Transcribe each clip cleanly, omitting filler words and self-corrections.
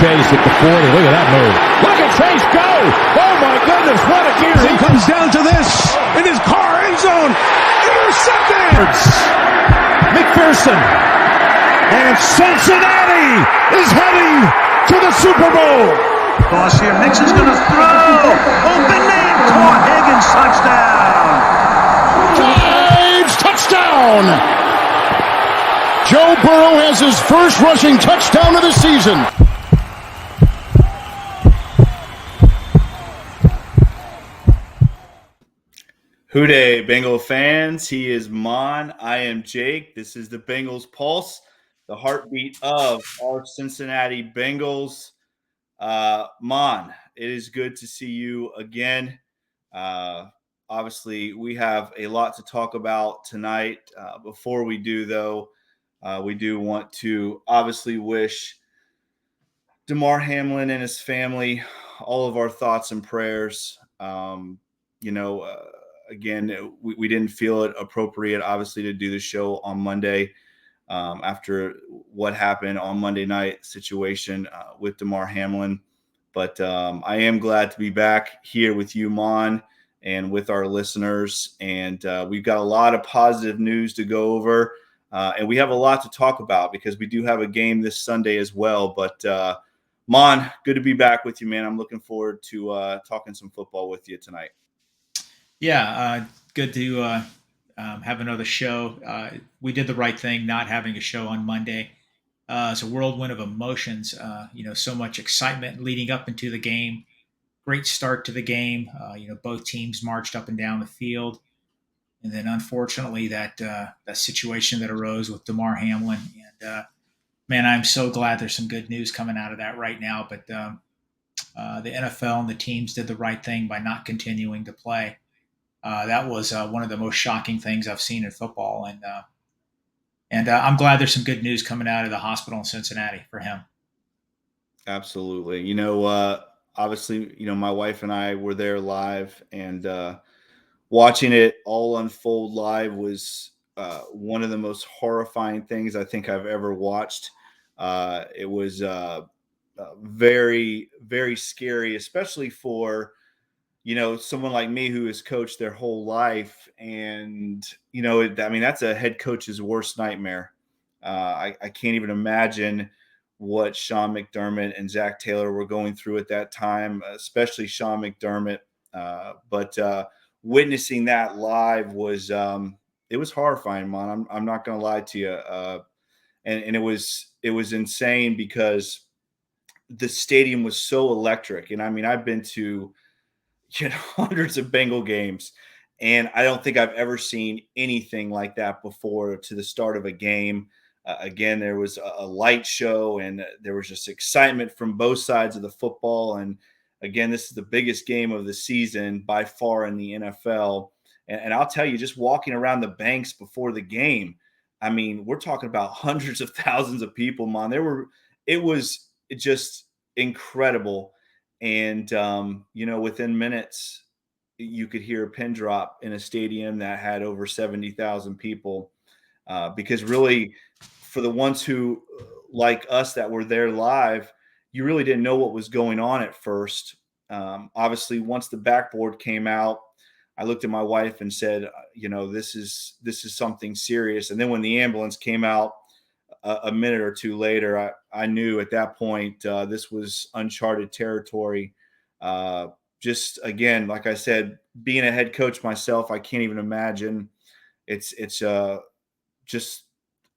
Chase at the 40. Look at that move. Look at Chase go. Oh, my goodness. What a gear. He comes down to this in his car, end zone. Intercepted. McPherson. And Cincinnati is heading to the Super Bowl. Toss here. Mixon's going to throw. Open man. Caught. Higgins. Touchdown. Drives. Touchdown. Joe Burrow has his first rushing touchdown of the season. Hooday, Bengal fans. He is Maan. I am Jake. This is the Bengals Pulse, the heartbeat of our Cincinnati Bengals. Maan, it is good to see you again. Obviously, we have a lot to talk about tonight. Before we do, though, we do want to obviously wish Damar Hamlin and his family all of our thoughts and prayers. Again, we didn't feel it appropriate, obviously, to do the show on Monday after what happened on Monday night situation with Damar Hamlin. But I am glad to be back here with you, Maan, and with our listeners. And we've got a lot of positive news to go over. And we have a lot to talk about because we do have a game this Sunday as well. But Maan, good to be back with you, man. I'm looking forward to talking some football with you tonight. Yeah, good to have another show. We did the right thing not having a show on Monday. It's a whirlwind of emotions, so much excitement leading up into the game. Great start to the game. Both teams marched up and down the field. And then, unfortunately, that situation that arose with Damar Hamlin. And, man, I'm so glad there's some good news coming out of that right now. But the NFL and the teams did the right thing by not continuing to play. That was one of the most shocking things I've seen in football. And I'm glad there's some good news coming out of the hospital in Cincinnati for him. Absolutely. Obviously, my wife and I were there live, and watching it all unfold live was one of the most horrifying things I think I've ever watched. It was very, very scary, especially for someone like me who has coached their whole life. And, that's a head coach's worst nightmare. I can't even imagine what Sean McDermott and Zach Taylor were going through at that time, especially Sean McDermott. But witnessing that live was, it was horrifying, man. I'm not going to lie to you. And it was insane because the stadium was so electric. And I've been to, hundreds of Bengal games, and I don't think I've ever seen anything like that before to the start of a game. Again, there was a light show, and there was just excitement from both sides of the football. And again, this is the biggest game of the season by far in the NFL. And I'll tell you, just walking around the banks before the game, we're talking about hundreds of thousands of people, man. It was just incredible. And, within minutes, you could hear a pin drop in a stadium that had over 70,000 people. Because really, for the ones who, like us, that were there live, you really didn't know what was going on at first. Obviously, once the backboard came out, I looked at my wife and said, this is something serious. And then when the ambulance came out a minute or two later, I knew at that point this was uncharted territory. Just again, like I said, being a head coach myself, I can't even imagine. It's just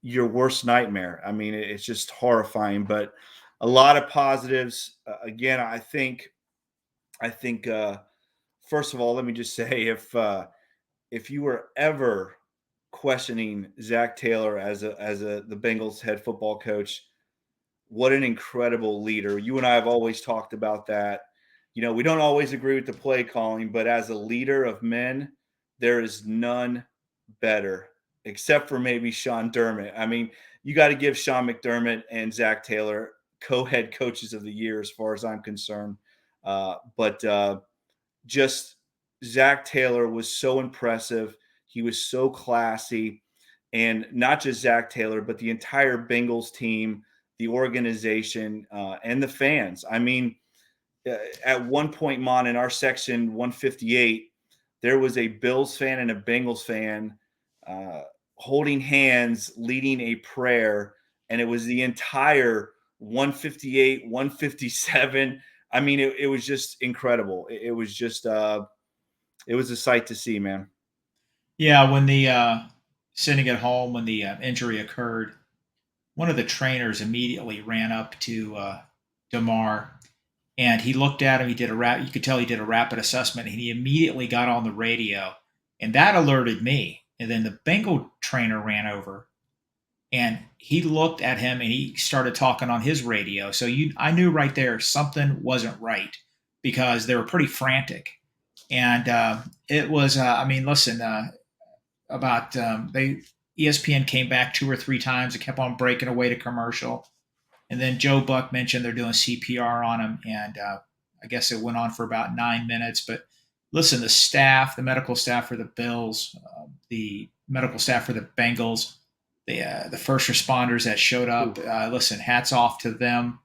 your worst nightmare. It's just horrifying, but a lot of positives. Again, I think. First of all, let me just say, if you were ever questioning Zach Taylor as the Bengals head football coach, what an incredible leader. You and I have always talked about that. We don't always agree with the play calling, but as a leader of men, there is none better, except for maybe Sean Dermott. You got to give Sean McDermott and Zach Taylor co-head coaches of the year, as far as I'm concerned. But just Zach Taylor was so impressive. He was so classy. And not just Zach Taylor, but the entire Bengals team, the organization, and the fans. I mean, at one point, Mon, in our section 158, there was a Bills fan and a Bengals fan holding hands, leading a prayer, and it was the entire 158, 157. I mean, it was just incredible. It was just, it was a sight to see, man. Yeah, when the sitting at home when the injury occurred, one of the trainers immediately ran up to Damar, and he looked at him. He did you could tell he did a rapid assessment, and he immediately got on the radio, and that alerted me. And then the Bengal trainer ran over, and he looked at him, and he started talking on his radio. So I knew right there something wasn't right because they were pretty frantic, and it was. I mean, listen, about ESPN came back 2 or 3 times. It kept on breaking away to commercial. And then Joe Buck mentioned they're doing CPR on him. And I guess it went on for about 9 minutes. But listen, the staff, the medical staff for the Bills, the medical staff for the Bengals, the first responders that showed up, listen, hats off to them.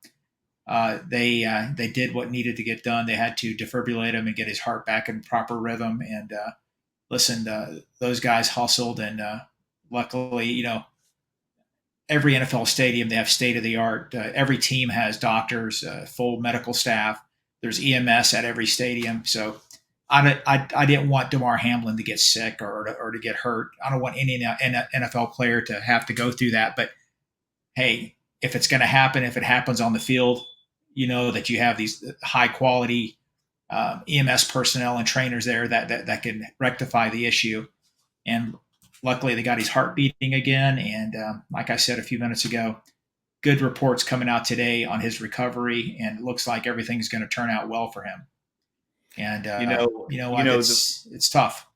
They did what needed to get done. They had to defibrillate him and get his heart back in proper rhythm. And listen, those guys hustled. And luckily, every NFL stadium, they have state-of-the-art. Every team has doctors, full medical staff. There's EMS at every stadium. So I didn't want Damar Hamlin to get sick or to get hurt. I don't want any NFL player to have to go through that. But, hey, if it's going to happen, if it happens on the field, that you have these high-quality EMS personnel and trainers there that can rectify the issue. And luckily, they got his heart beating again. And like I said a few minutes ago, good reports coming out today on his recovery, and it looks like everything's going to turn out well for him. And it's tough.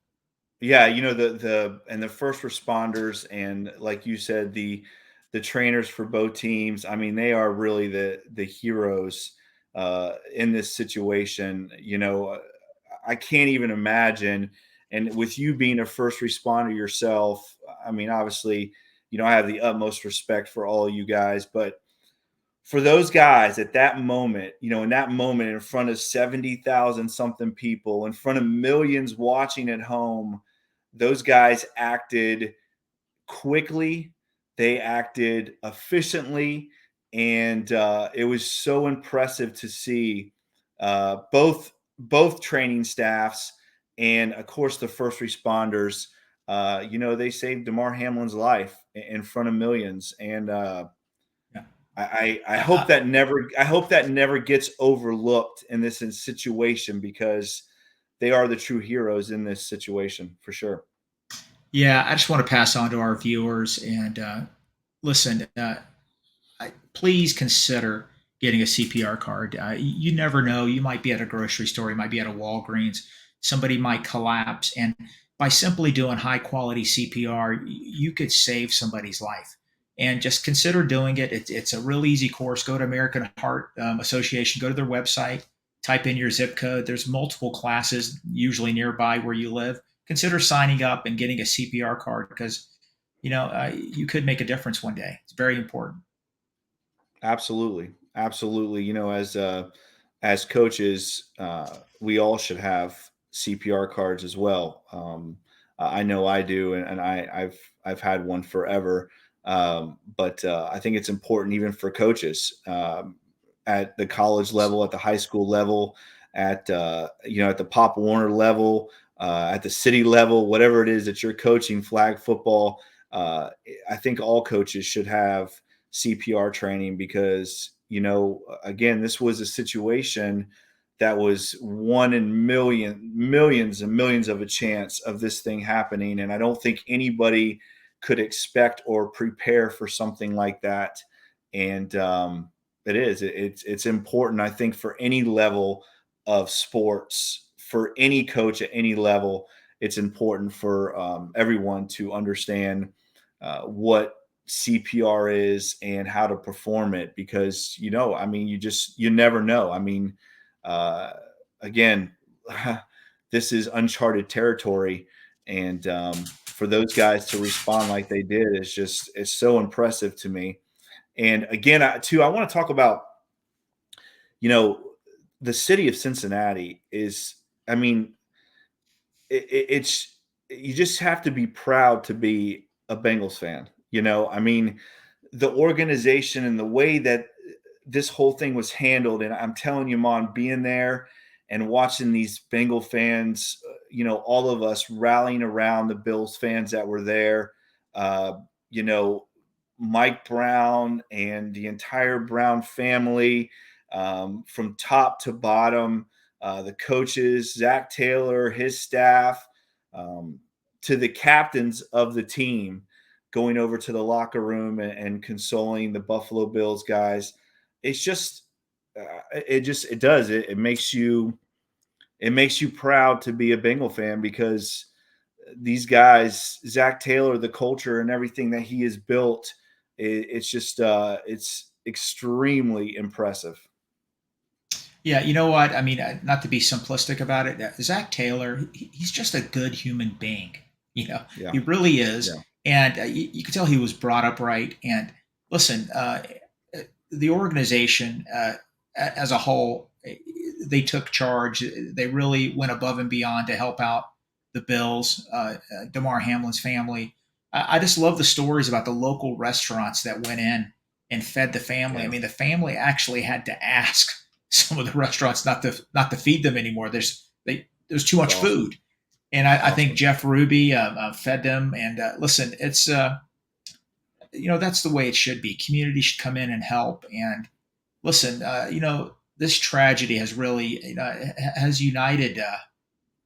Yeah, the first responders and, like you said, the trainers for both teams. I mean, they are really the heroes in this situation. I can't even imagine. And with you being a first responder yourself, I mean, obviously, I have the utmost respect for all of you guys. But for those guys at that moment, in that moment in front of 70,000 something people, in front of millions watching at home, those guys acted quickly. They acted efficiently. And it was so impressive to see both training staffs. And, of course, the first responders, they saved Damar Hamlin's life in front of millions. And I hope that never gets overlooked in this situation, because they are the true heroes in this situation for sure. Yeah, I just want to pass on to our viewers and listen, please consider getting a CPR card. You never know. You might be at a grocery store. You might be at a Walgreens. Somebody might collapse. And by simply doing high quality CPR, you could save somebody's life. And just consider doing it. It's a real easy course. Go to American Heart Association, go to their website, type in your zip code. There's multiple classes usually nearby where you live. Consider signing up and getting a CPR card, because you could make a difference one day. It's very important. Absolutely. As coaches, we all should have CPR cards as well. I know I do, and I've had one forever. But I think it's important even for coaches at the college level, at the high school level, at the Pop Warner level, at the city level, whatever it is that you're coaching, flag football. I think all coaches should have CPR training, because, again, this was a situation that was one in millions and millions of a chance of this thing happening. And I don't think anybody could expect or prepare for something like that. And it's important, I think, for any level of sports, for any coach at any level. It's important for everyone to understand what CPR is and how to perform it, because, you never know. I mean, again, this is uncharted territory. And for those guys to respond like they did it's so impressive to me. And again, I want to talk about, the city of Cincinnati is, I mean, it's you just have to be proud to be a Bengals fan. I mean, the organization and the way that this whole thing was handled, and I'm telling you, Mon, being there and watching these Bengal fans, all of us rallying around the Bills fans that were there, uh, you know, Mike Brown and the entire Brown family, from top to bottom, the coaches, Zach Taylor, his staff, um, to the captains of the team, going over to the locker room and consoling the Buffalo Bills guys. It's just, it makes you proud to be a Bengal fan, because these guys, Zach Taylor, the culture and everything that he has built, it's just it's extremely impressive. Yeah, you know what? I mean, not to be simplistic about it, Zach Taylor, he's just a good human being. Yeah, He really is. yeah, And you can tell he was brought up right. And listen, the organization as a whole, they took charge. They really went above and beyond to help out the Bills, Damar Hamlin's family. I just love the stories about the local restaurants that went in and fed the family. I yeah. mean, the family actually had to ask some of the restaurants not to feed them anymore. There's too That's much awesome. food, and I think Awesome. Jeff Ruby fed them. And listen, it's that's the way it should be. Community should come in and help. And listen, this tragedy has really has united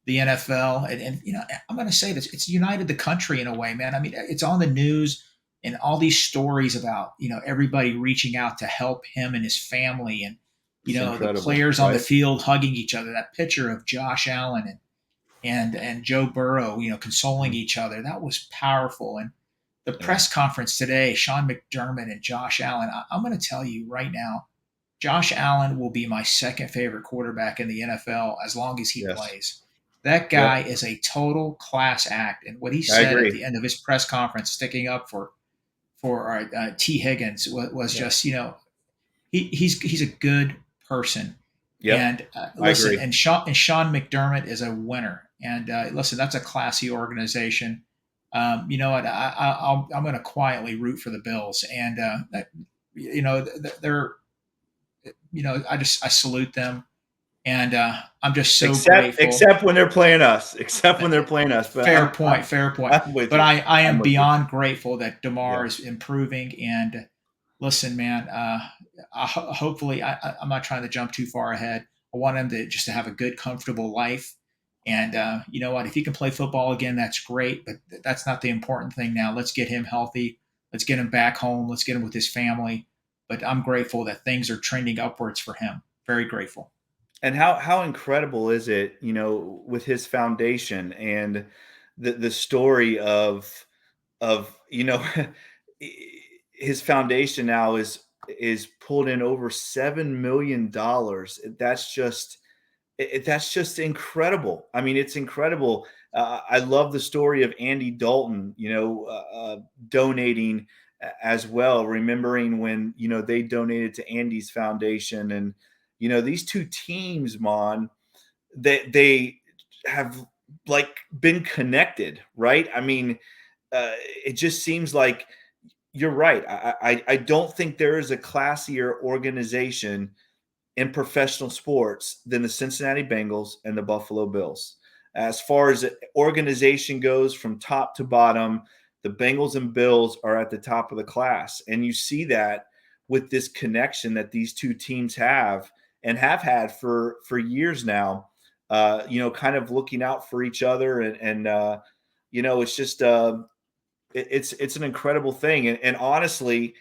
the NFL, and I'm going to say this: it's united the country in a way, man. I mean, it's on the news and all these stories about everybody reaching out to help him and his family, and It's the incredible, players on the right? field hugging each other. That picture of Josh Allen and Joe Burrow, consoling Mhm. each other, that was powerful. And the Yeah. press conference today, Sean McDermott and Josh Allen. I'm going to tell you right now, Josh Allen will be my second favorite quarterback in the NFL as long as he Yes. plays. That Yep. guy is a total class act, and what he I said at agree. the end of his press conference, sticking up for T. Higgins, was Yeah. just he's a good person. Yep. And I listen, agree. and Sean McDermott is a winner. And listen, that's a classy organization. You know what? I'm going to quietly root for the Bills, and they're I salute them, and I'm just so grateful. Except when they're playing us. Except when they're playing us. But Fair point, fair point. I'm with But you. I I'm am with you. beyond grateful that Yeah. Damar is improving. And listen, man, hopefully, I'm not trying to jump too far ahead. I want him to just to have a good, comfortable life. And you know what? If he can play football again, that's great. But that's not the important thing now. Let's get him healthy. Let's get him back home. Let's get him with his family. But I'm grateful that things are trending upwards for him. Very grateful. And how incredible is it, with his foundation and the story of his foundation now is pulled in over $7 million. That's just incredible. I mean, it's incredible. I love the story of Andy Dalton, donating as well, remembering when, they donated to Andy's foundation. And, these two teams, Mon, they have like been connected, right? I mean, it just seems like you're right. I don't think there is a classier organization in professional sports than the Cincinnati Bengals and the Buffalo Bills. As far as organization goes, from top to bottom, the Bengals and Bills are at the top of the class. And you see that with this connection that these two teams have and have had for years now, kind of looking out for each other. And it's just, it's an incredible thing. And honestly,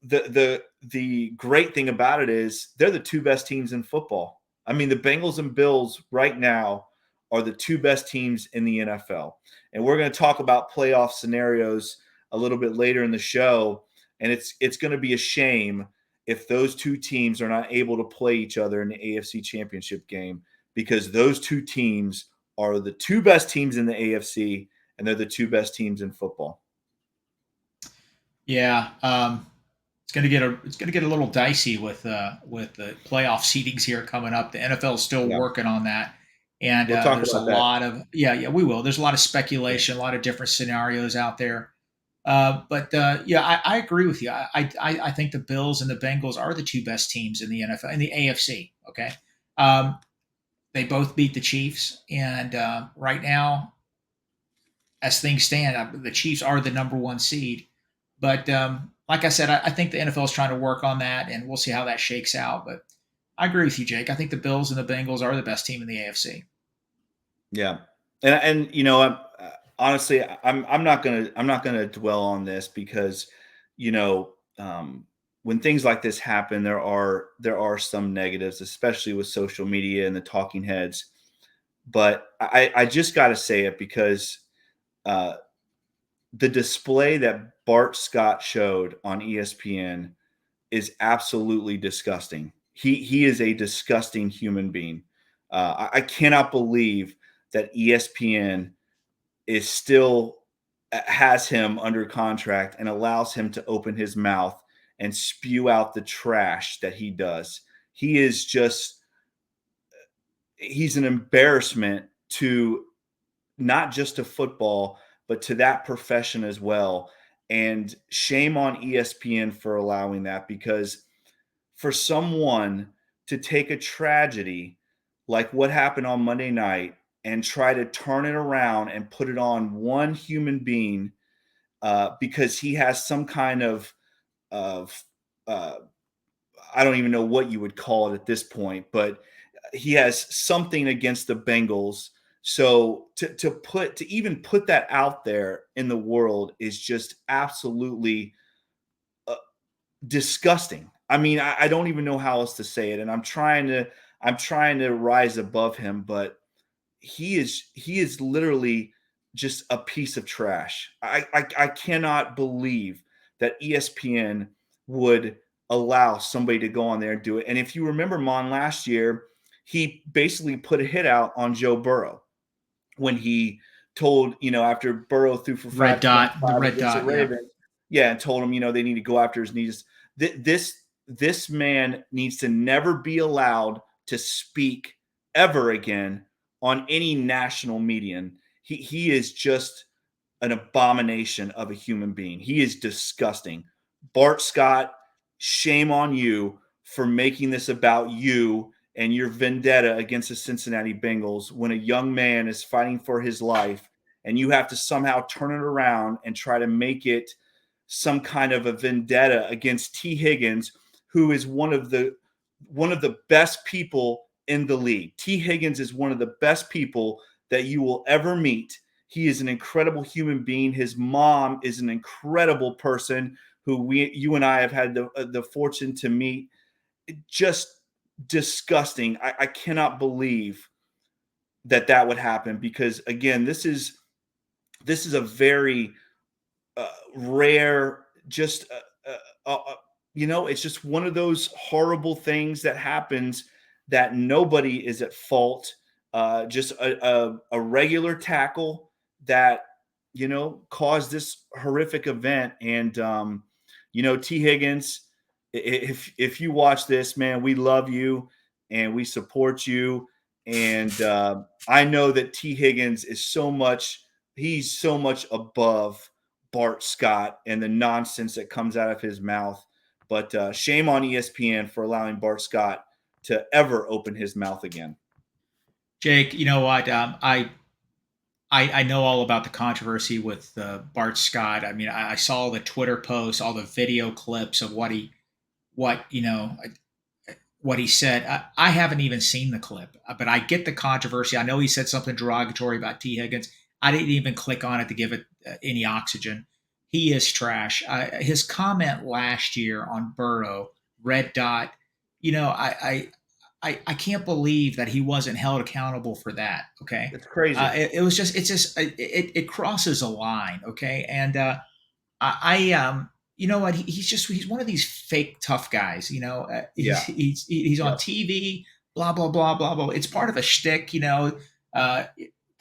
the great thing about it is they're the two best teams in football. I mean, the Bengals and Bills right now are the two best teams in the NFL. And we're going to talk about playoff scenarios a little bit later in the show. And it's going to be a shame if those two teams are not able to play each other in the AFC Championship game, because those two teams are the two best teams in the AFC, and they're the two best teams in football. Yeah. it's gonna get a little dicey with the playoff seedings here coming up. The NFL is still Yeah. working on that, and We'll talk there's a about that. lot of we will. There's a lot of speculation, a lot of different scenarios out there. I agree with you. I think the Bills and the Bengals are the two best teams in the NFL in the AFC. Okay, they both beat the Chiefs, and right now, as things stand, the Chiefs are the number one seed. But like I said, I think the NFL is trying to work on that, and we'll see how that shakes out. But I agree with you, Jake. I think the Bills and the Bengals are the best team in the AFC. Yeah, and honestly, I'm not gonna dwell on this because when things like this happen, there are some negatives, especially with social media and the talking heads. But I just got to say it because the display that Bart Scott showed on ESPN is absolutely disgusting. He is a disgusting human being. I cannot believe that ESPN is still has him under contract and allows him to open his mouth and spew out the trash that he does. He is just he's an embarrassment to not just to football, but to that profession as well. And shame on ESPN for allowing that, because for someone to take a tragedy like what happened on Monday night and try to turn it around and put it on one human being because he has some kind of uh, I don't even know what you would call it at this point, but he has something against the Bengals. So to even put that out there in the world is just absolutely disgusting. I mean, I don't even know how else to say it, and I'm trying to rise above him, but he is literally just a piece of trash. I cannot believe that ESPN would allow somebody to go on there and do it. And if you remember Mon last year, he basically put a hit out on Joe Burrow when he told, after Burrow threw for Red dot, the red dot, and told him, they need to go after his knees. This man needs to never be allowed to speak ever again on any national medium. He is just an abomination of a human being. He is disgusting. Bart Scott, shame on you for making this about you and your vendetta against the Cincinnati Bengals when a young man is fighting for his life, and you have to somehow turn it around and try to make it some kind of a vendetta against T. Higgins, who is one of the best people in the league. T. Higgins is one of the best people that you will ever meet. He is an incredible human being. His mom is an incredible person who you and I have had the fortune to meet. Just disgusting. I cannot believe that would happen, because again, this is a very rare, just it's just one of those horrible things that happens that nobody is at fault. Just a regular tackle that caused this horrific event. And T. Higgins, if you watch this, man, we love you and we support you. And I know that T. Higgins is he's so much above Bart Scott and the nonsense that comes out of his mouth. But shame on ESPN for allowing Bart Scott to ever open his mouth again. Jake, you know what? I know all about the controversy with Bart Scott. I mean, I saw the Twitter posts, all the video clips of what he said. I haven't even seen the clip, but I get the controversy. I know he said something derogatory about T. Higgins. I didn't even click on it to give it any oxygen. He is trash. His comment last year on Burrow, red dot, I can't believe that he wasn't held accountable for that. Okay. It's crazy. It crosses a line. Okay. And you know what? He's one of these fake tough guys. He's on TV, blah, blah, blah, blah, blah. It's part of a shtick, to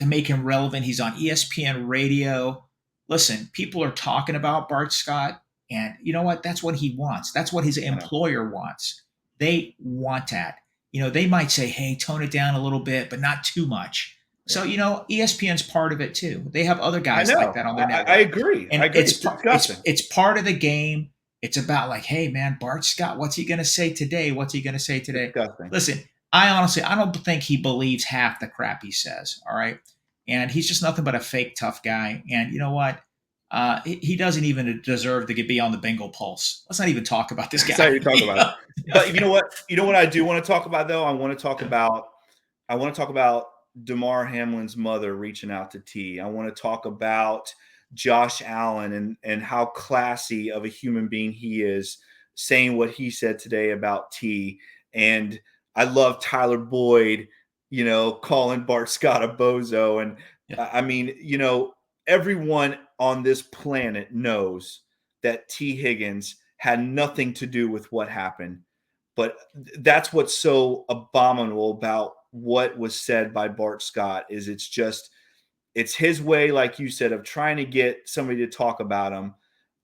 make him relevant. He's on ESPN radio. Listen, people are talking about Bart Scott, And you know what? That's what he wants. That's what his employer wants. They want that. They might say, hey, tone it down a little bit, but not too much. So, ESPN's part of it too. They have other guys like that on their network. I agree. And I agree. It's disgusting. It's part of the game. It's about like, hey, man, Bart Scott, what's he going to say today? What's he going to say today? Disgusting. Listen, I don't think he believes half the crap he says, all right? And he's just nothing but a fake tough guy. And you know what? He doesn't even deserve to be on the Bengal Pulse. Let's not even talk about this guy. Let's not even talk about it. But you know what? You know what I do want to talk about though? I want to talk about Damar Hamlin's mother reaching out to T. I want to talk about Josh Allen and how classy of a human being he is, saying what he said today about T. And I love Tyler Boyd, calling Bart Scott a bozo. And I mean, everyone on this planet knows that T. Higgins had nothing to do with what happened. But that's what's so abominable about what was said by Bart Scott is it's his way, like you said, of trying to get somebody to talk about him,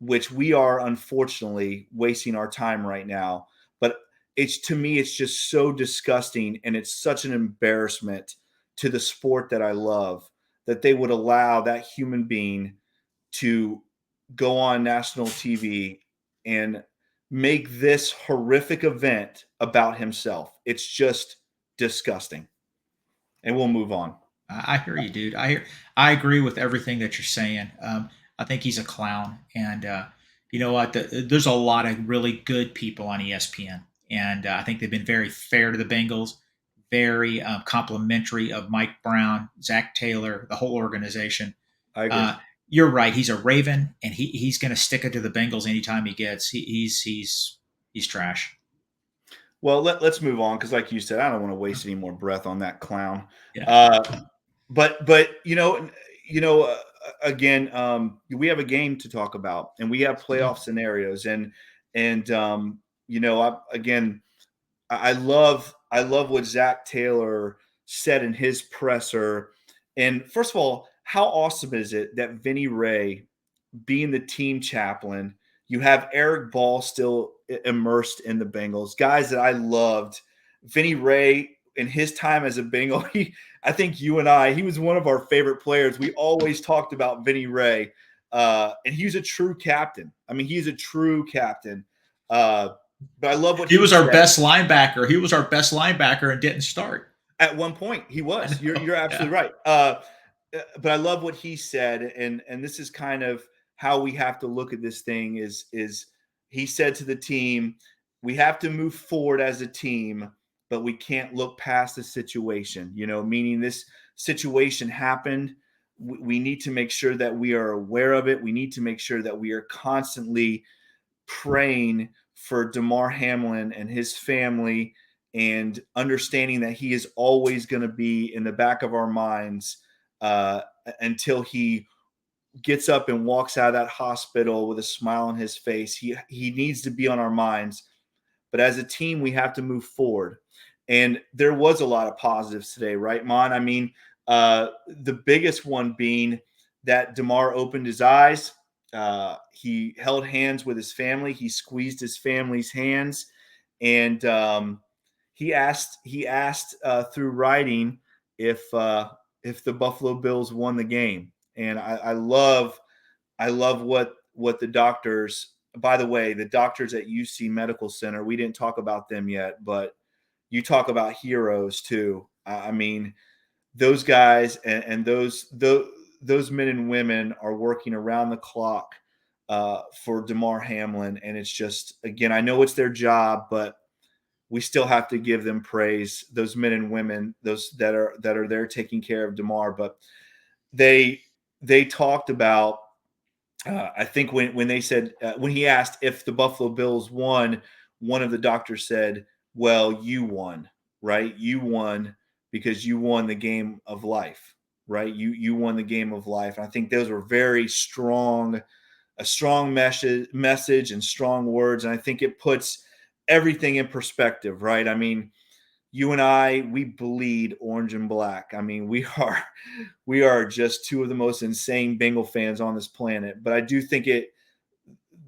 which we are unfortunately wasting our time right now. But to me, it's just so disgusting. And it's such an embarrassment to the sport that I love that they would allow that human being to go on national TV and make this horrific event about himself. It's just disgusting. And we'll move on. I hear you, dude. I agree with everything that you're saying. I think he's a clown. And you know what? There's a lot of really good people on ESPN. And I think they've been very fair to the Bengals, very complimentary of Mike Brown, Zach Taylor, the whole organization. I agree. You're right. He's a Raven, and he's going to stick it to the Bengals anytime he gets. He's trash. Well, let's move on because, like you said, I don't want to waste any more breath on that clown. Yeah. But again, we have a game to talk about, and we have playoff scenarios, and I love what Zach Taylor said in his presser. And first of all, how awesome is it that Vinny Ray, being the team chaplain, you have Eric Ball still immersed in the Bengals, guys that I loved. Vinny Ray in his time as a Bengal, I think you and he was one of our favorite players. We always talked about Vinny Ray, and he's a true captain. I mean, he's a true captain. But I love what he was our best linebacker. He was our best linebacker and didn't start. At one point, he was. You're absolutely right. But I love what he said, and this is kind of how we have to look at this thing. Is he said to the team, we have to move forward as a team, but we can't look past the situation. Meaning this situation happened. We need to make sure that we are aware of it. We need to make sure that we are constantly praying for Damar Hamlin and his family, and understanding that he is always going to be in the back of our minds until he gets up and walks out of that hospital with a smile on his face. He needs to be on our minds. But as a team, we have to move forward. And there was a lot of positives today, right, Maan? I mean, the biggest one being that Damar opened his eyes. He held hands with his family. He squeezed his family's hands. And he asked through writing if the Buffalo Bills won the game. And I love what the doctors, by the way, the doctors at UC Medical Center, we didn't talk about them yet, but you talk about heroes too. I mean, those guys and those men and women are working around the clock for Damar Hamlin. And it's just, again, I know it's their job, but we still have to give them praise. Those men and women, those that are there taking care of Damar. But they talked about, I think when they said, when he asked if the Buffalo Bills won, one of the doctors said, well, you won, right? You won because you won the game of life, right? You won the game of life. And I think those were very strong, a strong message and strong words. And I think it puts everything in perspective, right? I mean, you and we bleed orange and black. I mean, we are just two of the most insane Bengal fans on this planet. But I do think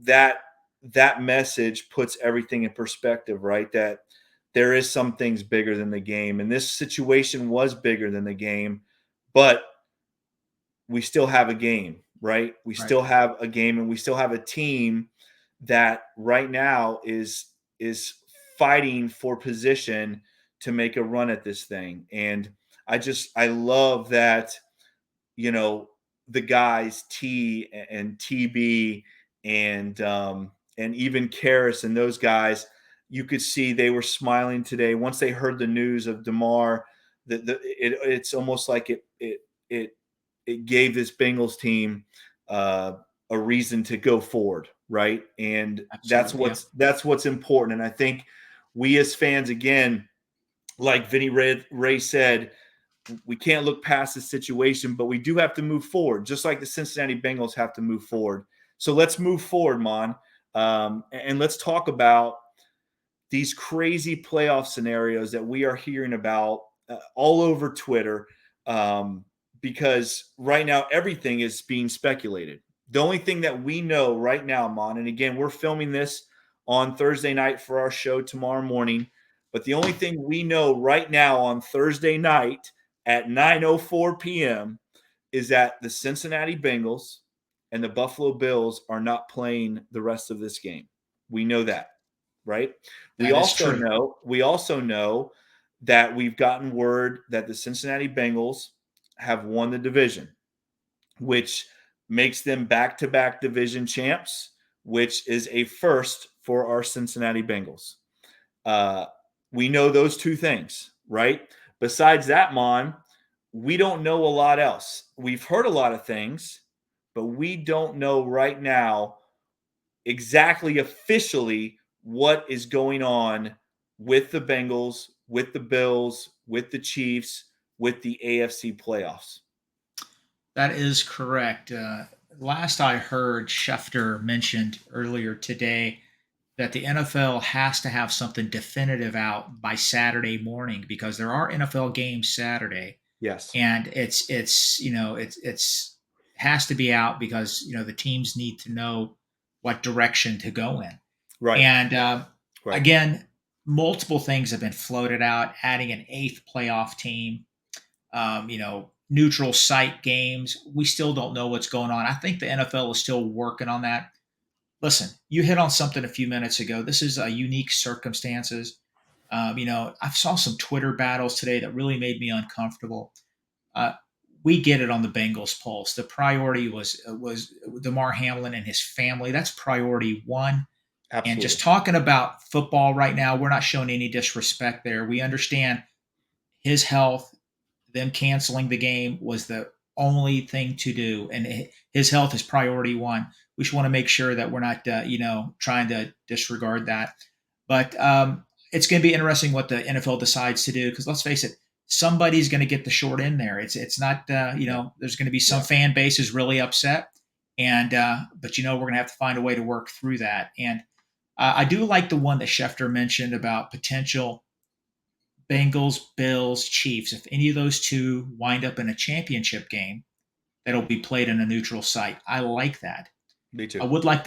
that that message puts everything in perspective, right? That there is some things bigger than the game. And this situation was bigger than the game, but we still have a game, right? We still have a game, and we still have a team that right now is fighting for position to make a run at this thing. And I love that, the guys T and TB and even Karras and those guys, you could see they were smiling today once they heard the news of Damar. It's almost like it gave this Bengals team a reason to go forward, right? And Absolutely, that's what's important. And I think we as fans, again, like Vinny Ray said, we can't look past the situation, but we do have to move forward, just like the Cincinnati Bengals have to move forward. So let's move forward, Maan, and let's talk about these crazy playoff scenarios that we are hearing about all over Twitter, because right now everything is being speculated. The only thing that we know right now, Maan, and again, we're filming this on Thursday night for our show tomorrow morning, but the only thing we know right now on Thursday night at 9:04 p.m. is that the Cincinnati Bengals and the Buffalo Bills are not playing the rest of this game. We know that, right? We also know that we've gotten word that the Cincinnati Bengals have won the division, which makes them back-to-back division champs, which is a first for our Cincinnati Bengals. We know those two things, right? Besides that, Mon, we don't know a lot else. We've heard a lot of things, but we don't know right now exactly officially what is going on with the Bengals, with the Bills, with the Chiefs, with the AFC playoffs. that is correct. Last I heard, Schefter mentioned earlier today that the NFL has to have something definitive out by Saturday morning because there are NFL games Saturday, Yes. and it's has to be out because the teams need to know what direction to go in. Right. And Right. again, multiple things have been floated out, adding an eighth playoff team. Neutral site games. We still don't know what's going on. I think the NFL is still working on that. Listen, you hit on something a few minutes ago. This is a unique circumstances. I saw some Twitter battles today that really made me uncomfortable. We get it on the Bengals pulse. The priority was Damar Hamlin and his family. That's priority one. Absolutely. And just talking about football right now, we're not showing any disrespect there. We understand his health. Them canceling the game was the only thing to do, and his health is priority one. We just want to make sure that we're not, trying to disregard that. But it's going to be interesting what the NFL decides to do because let's face it, somebody's going to get the short end there. It's not, there's going to be some fan base is really upset, and but we're going to have to find a way to work through that. And I do like the one that Schefter mentioned about potential Bengals, Bills, Chiefs. If any of those two wind up in a championship game, that'll be played in a neutral site. I like that. Me too. I would like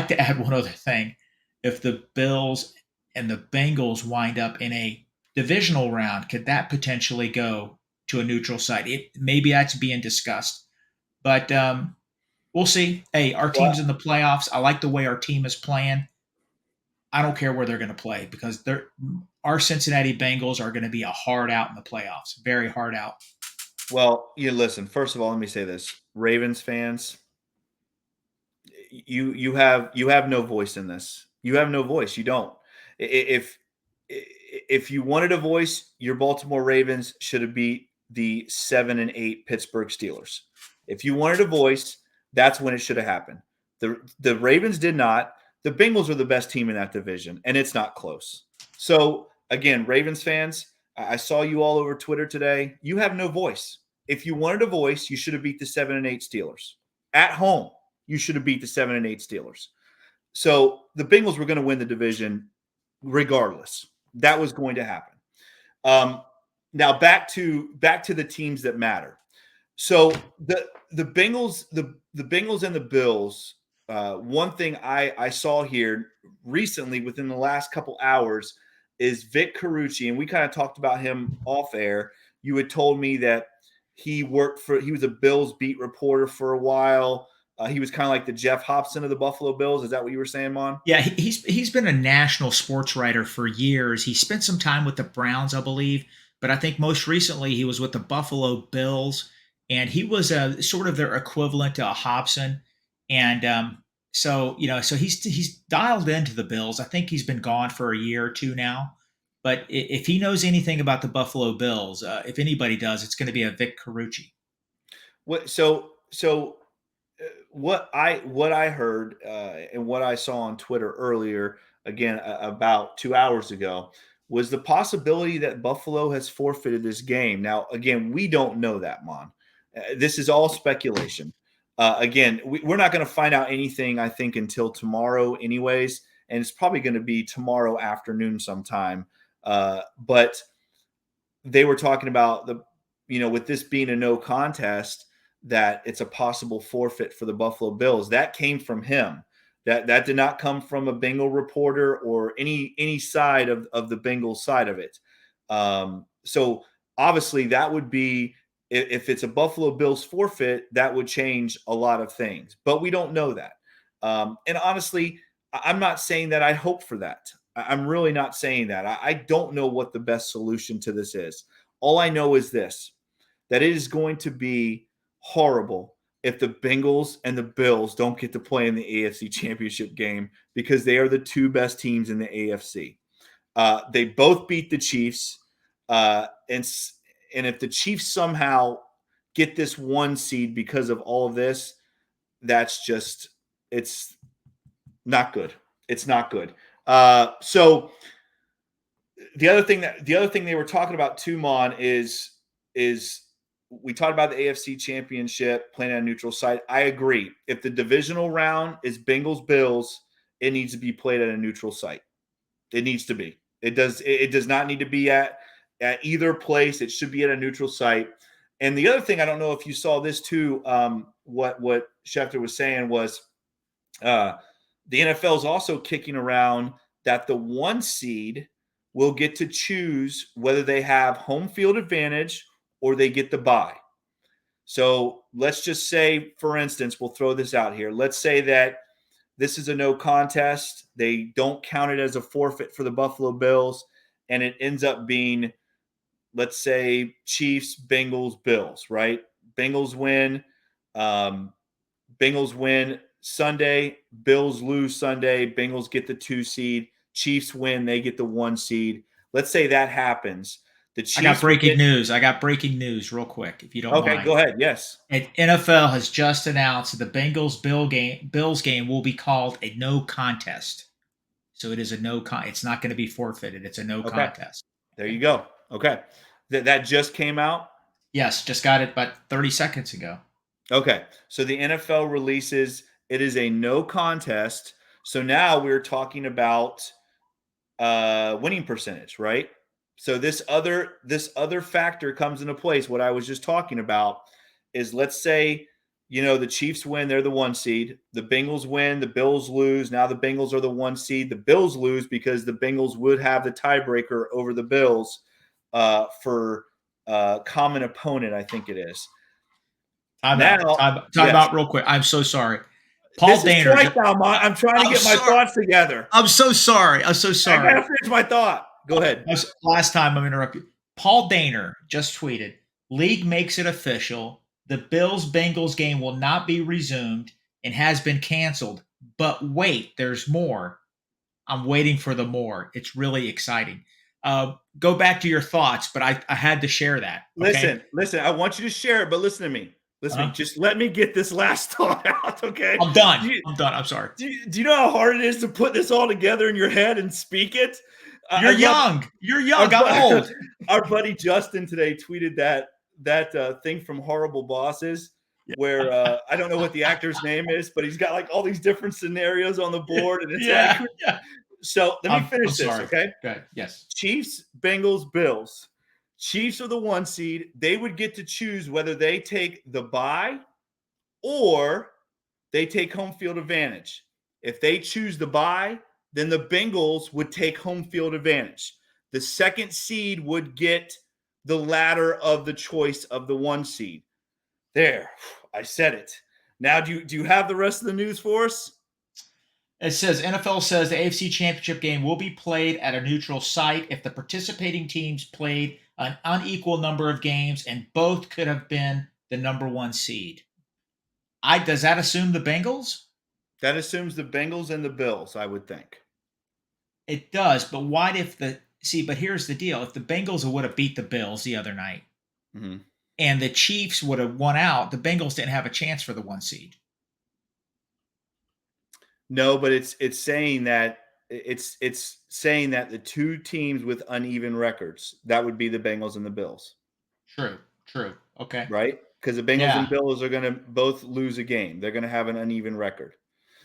to add one other thing. If the Bills and the Bengals wind up in a divisional round, could that potentially go to a neutral site? Maybe that's being discussed, but we'll see. Hey, our team's in the playoffs. I like the way our team is playing. I don't care where they're going to play because our Cincinnati Bengals are going to be a hard out in the playoffs. Very hard out. Well, listen, first of all, let me say this. Ravens fans, you have no voice in this. You have no voice. You don't. If you wanted a voice, your Baltimore Ravens should have beat the 7-8 Pittsburgh Steelers. If you wanted a voice, that's when it should have happened. The Ravens did not. The Bengals are the best team in that division, and it's not close. So, again, Ravens fans, I saw you all over Twitter today. You have no voice. If you wanted a voice, you should have beat the 7-8 Steelers. At home, you should have beat the 7-8 Steelers. So the Bengals were going to win the division regardless. That was going to happen. Now back to the teams that matter. So the Bengals, the Bengals and the Bills one thing I saw here recently within the last couple hours is Vic Carucci, and we kind of talked about him off air. You had told me that he was a Bills beat reporter for a while. He was kind of like the Jeff Hobson of the Buffalo Bills. Is that what you were saying, Mon? Yeah, he's been a national sports writer for years. He spent some time with the Browns, I believe, but I think most recently he was with the Buffalo Bills, and he was a sort of their equivalent to a Hobson. And so he's dialed into the Bills. I think he's been gone for a year or two now. But if he knows anything about the Buffalo Bills, if anybody does, it's going to be a Vic Carucci. What I heard and what I saw on Twitter earlier, again about 2 hours ago, was the possibility that Buffalo has forfeited this game. Now, again, we don't know that, Mon. This is all speculation. Again, we're not going to find out anything, I think, until tomorrow, anyways, and it's probably going to be tomorrow afternoon sometime. But they were talking about with this being a no contest, that it's a possible forfeit for the Buffalo Bills. That came from him. That did not come from a Bengal reporter or any side of the Bengals side of it. So obviously that would be, if it's a Buffalo Bills forfeit, that would change a lot of things. But we don't know that. And honestly, I'm not saying that I hope for that. I'm really not saying that. I don't know what the best solution to this is. All I know is this, that it is going to be horrible if the Bengals and the Bills don't get to play in the AFC Championship game, because they are the two best teams in the AFC. They both beat the Chiefs, and if the Chiefs somehow get this 1 seed because of all of this, it's not good. It's not good. So the other thing they were talking about too, Mon, is we talked about the AFC Championship playing on a neutral site. I agree. If the divisional round is Bengals Bills, it needs to be played at a neutral site. It needs to be. It does not need to be at either place. It should be at a neutral site. And the other thing, I don't know if you saw this too, what Schefter was saying was the NFL is also kicking around that the 1 seed will get to choose whether they have home field advantage or they get the bye. So let's just say, for instance, we'll throw this out here. Let's say that this is a no contest. They don't count it as a forfeit for the Buffalo Bills, and it ends up being, let's say, Chiefs, Bengals, Bills, right? Bengals win Sunday, Bills lose Sunday, Bengals get the 2 seed, Chiefs win, they get the 1 seed. Let's say that happens. I got breaking news real quick, if you don't mind. Okay, go ahead. Yes. And NFL has just announced that the Bills game will be called a no contest. So it is it's not going to be forfeited. It's a no contest. There you go. Okay. That just came out? Yes, just got it about 30 seconds ago. Okay. So the NFL releases it is a no contest. So now we're talking about winning percentage, right? So this other factor comes into place. What I was just talking about is, let's say, the Chiefs win, they're the 1 seed. The Bengals win, the Bills lose. Now the Bengals are the 1 seed. The Bills lose because the Bengals would have the tiebreaker over the Bills for common opponent, I think it is. Time out real quick. I'm so sorry. Paul Dehner. Right now, I'm trying to get my thoughts together. I'm so sorry. I gotta finish my thought. Go ahead. Last time I'm interrupting you. Paul Dehner just tweeted, "League makes it official. The Bills-Bengals game will not be resumed and has been canceled. But wait, there's more. I'm waiting for the more. It's really exciting." Go back to your thoughts, but I had to share that. Okay? Listen. I want you to share it, but listen to me. Just let me get this last thought out, okay? I'm done. I'm sorry. Do you know how hard it is to put this all together in your head and speak it? You're young. I'm old. Our buddy Justin today tweeted that thing from Horrible Bosses, where I don't know what the actor's name is, but he's got like all these different scenarios on the board, and it's So let me finish this, okay? Good. Yes. Chiefs, Bengals, Bills. Chiefs are the 1 seed. They would get to choose whether they take the bye or they take home field advantage. If they choose the bye, then the Bengals would take home field advantage. The second seed would get the ladder of the choice of the 1 seed. There, I said it. Now, do you have the rest of the news for us? It says NFL says the AFC Championship game will be played at a neutral site if the participating teams played an unequal number of games and both could have been the number 1 seed. Does that assume the Bengals? That assumes the Bengals and the Bills, I would think. It does, but what if but here's the deal. If the Bengals would have beat the Bills the other night and the Chiefs would have won out, the Bengals didn't have a chance for the 1 seed. No, but it's saying that the 2 teams with uneven records, that would be the Bengals and the Bills. True. Okay. Right? Because the Bengals and Bills are going to both lose a game. They're going to have an uneven record.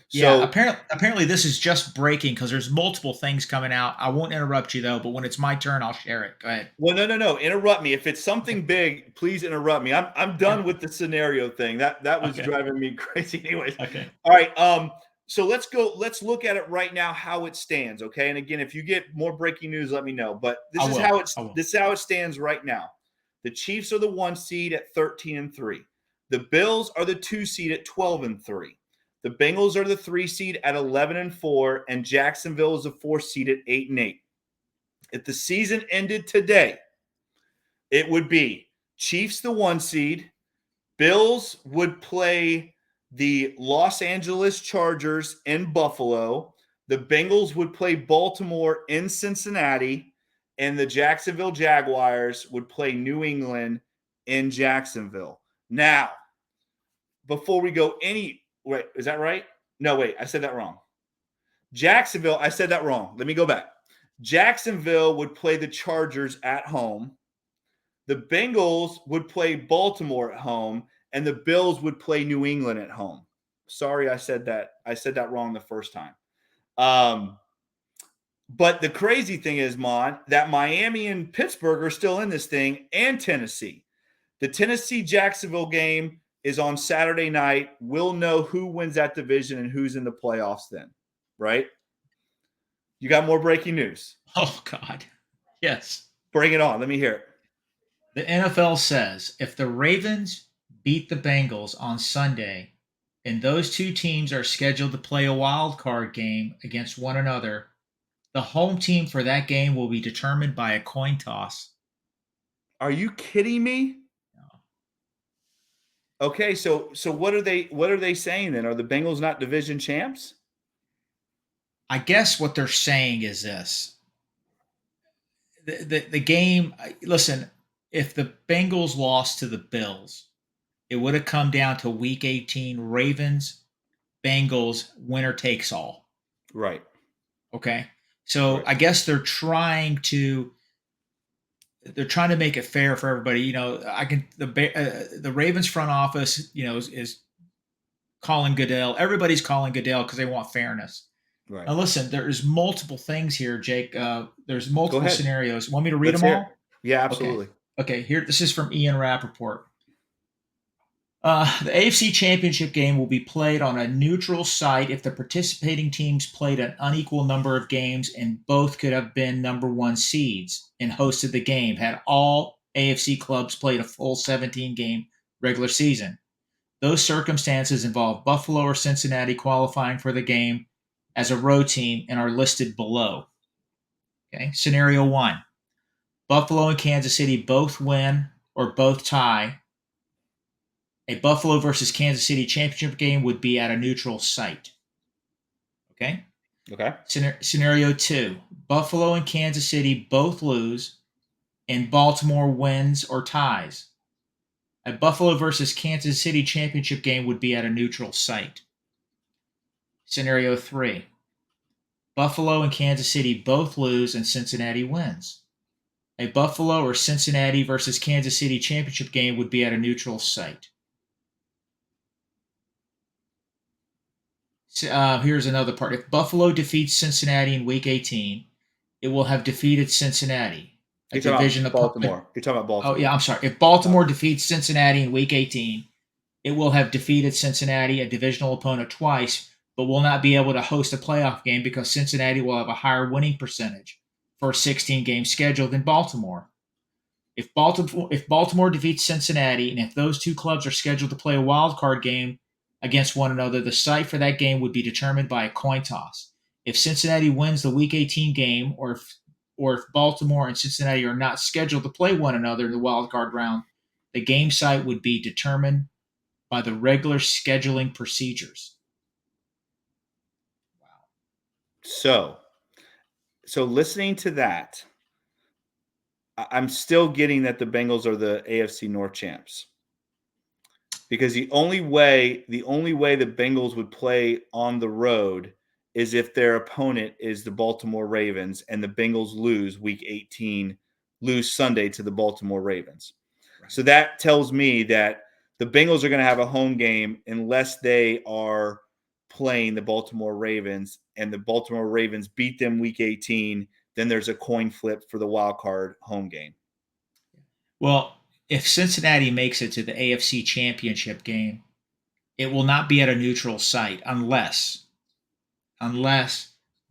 So, apparently this is just breaking because there's multiple things coming out. I won't interrupt you though, but when it's my turn, I'll share it. Go ahead. Well, no. Interrupt me. If it's something big, please interrupt me. I'm done with the scenario thing. That was driving me crazy anyways. Okay. All right. So let's look at it right now, how it stands. Okay. And again, if you get more breaking news, let me know. But this is how it stands right now. The Chiefs are the 1 seed at 13-3. The Bills are the 2 seed at 12-3. The Bengals are the 3 seed at 11-4, and Jacksonville is the 4 seed at 8-8. If the season ended today, it would be Chiefs the 1 seed. Bills would play the Los Angeles Chargers in Buffalo. The Bengals would play Baltimore in Cincinnati, and the Jacksonville Jaguars would play New England in Jacksonville. Now, before we go wait, is that right? No, wait, I said that wrong. Jacksonville, I said that wrong. Let me go back. Jacksonville would play the Chargers at home. The Bengals would play Baltimore at home, and the Bills would play New England at home. Sorry, I said that. I said that wrong the first time. But the crazy thing is, Maan, that Miami and Pittsburgh are still in this thing, and Tennessee. The Tennessee-Jacksonville game is on Saturday night. We'll know who wins that division and who's in the playoffs then, right? You got more breaking news? Oh, God. Yes. Bring it on. Let me hear it. The NFL says if the Ravens beat the Bengals on Sunday and those 2 teams are scheduled to play a wild card game against one another, the home team for that game will be determined by a coin toss. Are you kidding me? Okay, so what are they saying then? Are the Bengals not division champs? I guess what they're saying is this. The game, listen, if the Bengals lost to the Bills, it would have come down to week 18, Ravens, Bengals, winner takes all. Right. Okay. So right. I guess they're trying to make it fair for everybody. The Ravens front office, is calling Goodell. Everybody's calling Goodell because they want fairness. Right. Now, listen, there's multiple things here, Jake. There's multiple scenarios. Want me to read them all? Yeah, absolutely. Okay. Here, this is from Ian Rappaport. The AFC Championship game will be played on a neutral site if the participating teams played an unequal number of games and both could have been number 1 seeds and hosted the game had all AFC clubs played a full 17-game regular season. Those circumstances involve Buffalo or Cincinnati qualifying for the game as a road team and are listed below. Okay. Scenario 1. Buffalo and Kansas City both win or both tie. A Buffalo versus Kansas City championship game would be at a neutral site. Okay? Okay. Scenario 2. Buffalo and Kansas City both lose, and Baltimore wins or ties. A Buffalo versus Kansas City championship game would be at a neutral site. Scenario 3. Buffalo and Kansas City both lose, and Cincinnati wins. A Buffalo or Cincinnati versus Kansas City championship game would be at a neutral site. Here's another part. If Buffalo defeats Cincinnati in Week 18, it will have defeated Cincinnati. You're talking about Baltimore. You're talking about Baltimore. Oh, yeah, I'm sorry. If Baltimore defeats Cincinnati in Week 18, it will have defeated Cincinnati, a divisional opponent, twice, but will not be able to host a playoff game because Cincinnati will have a higher winning percentage for a 16-game schedule than Baltimore. If Baltimore defeats Cincinnati, and if those two clubs are scheduled to play a wild card game against one another, the site for that game would be determined by a coin toss. If Cincinnati wins the Week 18 game, or if Baltimore and Cincinnati are not scheduled to play one another in the wild card round, the game site would be determined by the regular scheduling procedures. So listening to that, I'm still getting that the Bengals are the AFC North champs, because the only way the Bengals would play on the road is if their opponent is the Baltimore Ravens and the Bengals lose Week 18, lose Sunday to the Baltimore Ravens. Right. So that tells me that the Bengals are going to have a home game unless they are playing the Baltimore Ravens, and the Baltimore Ravens beat them Week 18. Then there's a coin flip for the wild card home game. Well, if Cincinnati makes it to the AFC Championship game, it will not be at a neutral site unless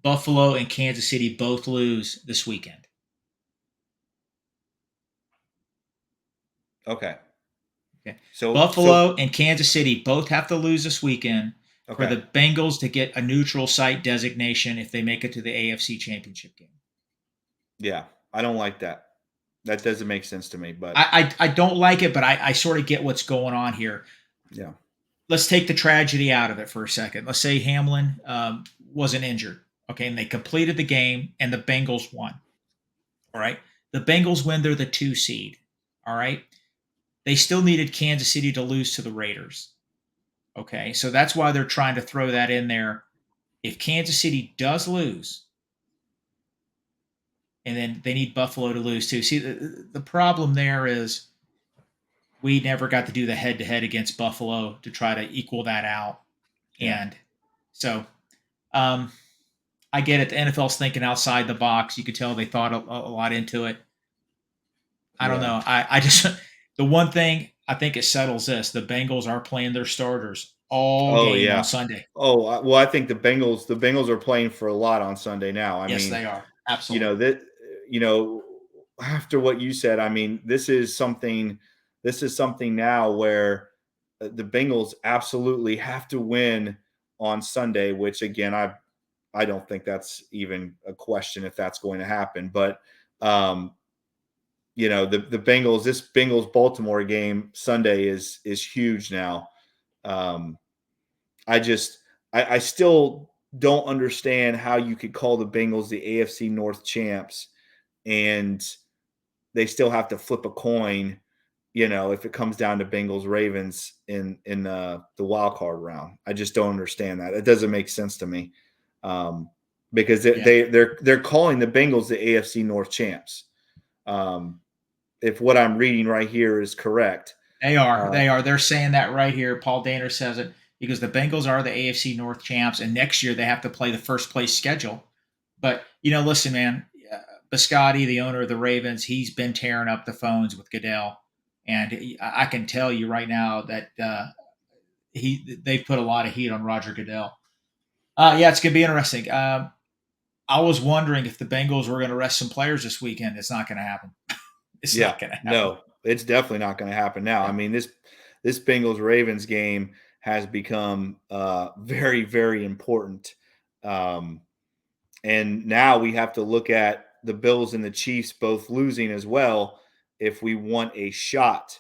Buffalo and Kansas City both lose this weekend. Okay. So Buffalo and Kansas City both have to lose this weekend for the Bengals to get a neutral site designation if they make it to the AFC Championship game. Yeah, I don't like that. That doesn't make sense to me. But I don't like it, but I sort of get what's going on here. Yeah. Let's take the tragedy out of it for a second. Let's say Hamlin wasn't injured, okay, and they completed the game and the Bengals won. All right. The Bengals win, they're the 2 seed. All right. They still needed Kansas City to lose to the Raiders. Okay. So that's why they're trying to throw that in there. If Kansas City does lose, and then they need Buffalo to lose too. See, the problem there is we never got to do the head-to-head against Buffalo to try to equal that out. Yeah. And so I get it. The NFL's thinking outside the box. You could tell they thought a lot into it. I don't know. I just – the one thing I think it settles this. The Bengals are playing their starters all game on Sunday. Oh, well, I think the Bengals are playing for a lot on Sunday now. Yes, they are. Absolutely. After what you said, I mean, this is something now where the Bengals absolutely have to win on Sunday, which again, I don't think that's even a question if that's going to happen. But the Bengals, this Bengals Baltimore game Sunday is huge now. I still don't understand how you could call the Bengals the AFC North champs and they still have to flip a coin, if it comes down to Bengals Ravens in the wild card round. I just don't understand that. It doesn't make sense to me. Because they're calling the Bengals the AFC North champs. If what I'm reading right here is correct. They are. They're saying that right here. Paul Danner says it because the Bengals are the AFC North champs, and next year they have to play the first place schedule. But, listen, man, Biscotti, the owner of the Ravens, he's been tearing up the phones with Goodell. And I can tell you right now that they've put a lot of heat on Roger Goodell. It's going to be interesting. I was wondering if the Bengals were going to rest some players this weekend. It's not going to happen. It's not going to happen. No, it's definitely not going to happen now. Yeah. I mean, this Bengals-Ravens game has become very, very important. And now we have to look at the Bills and the Chiefs both losing as well if we want a shot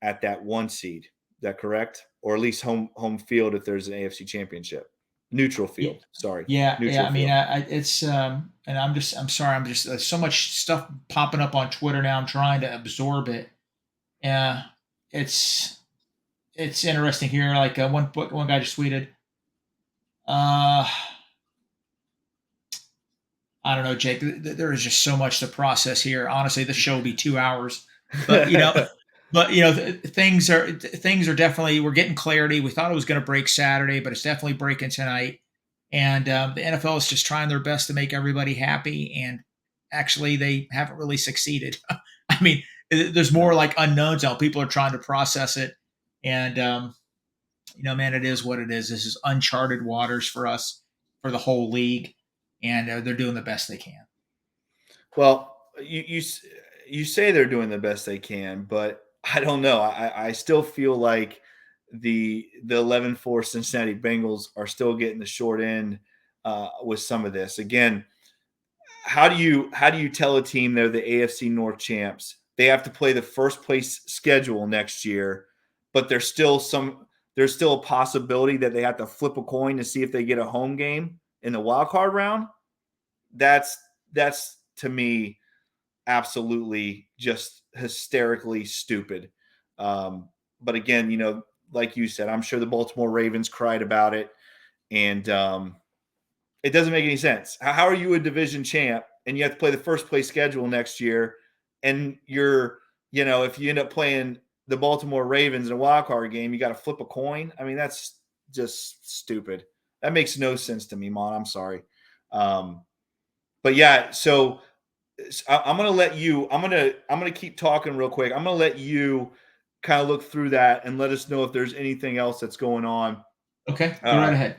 at that 1 seed. Is that correct? Or at least home field if there's an AFC championship. Neutral field. Sorry. Yeah. Neutral I mean, it's and I'm sorry. There's so much stuff popping up on Twitter now. I'm trying to absorb it. Yeah. It's interesting here. Like one guy just tweeted, I don't know, Jake. There is just so much to process here. Honestly, this show will be 2 hours. But things are definitely. We're getting clarity. We thought it was going to break Saturday, but it's definitely breaking tonight. And the NFL is just trying their best to make everybody happy. And actually, they haven't really succeeded. I mean, there's more like unknowns now. People are trying to process it, and man, it is what it is. This is uncharted waters for us, for the whole league, and they're doing the best they can. Well, you say they're doing the best they can, but I don't know. I still feel like the 11-4 Cincinnati Bengals are still getting the short end with some of this. Again, how do you tell a team they're the AFC North champs? They have to play the first place schedule next year, but there's still a possibility that they have to flip a coin to see if they get a home game in the wild card round. That's to me absolutely just hysterically stupid. But again, like you said, I'm sure the Baltimore Ravens cried about it, and it doesn't make any sense. How are you a division champ and you have to play the first place schedule next year, and if you end up playing the Baltimore Ravens in a wild card game, you got to flip a coin? I mean, that's just stupid. That makes no sense to me, Maan. I'm sorry. But yeah, so I'm gonna let you. I'm gonna keep talking real quick. I'm gonna let you kind of look through that and let us know if there's anything else that's going on. Okay, go right ahead.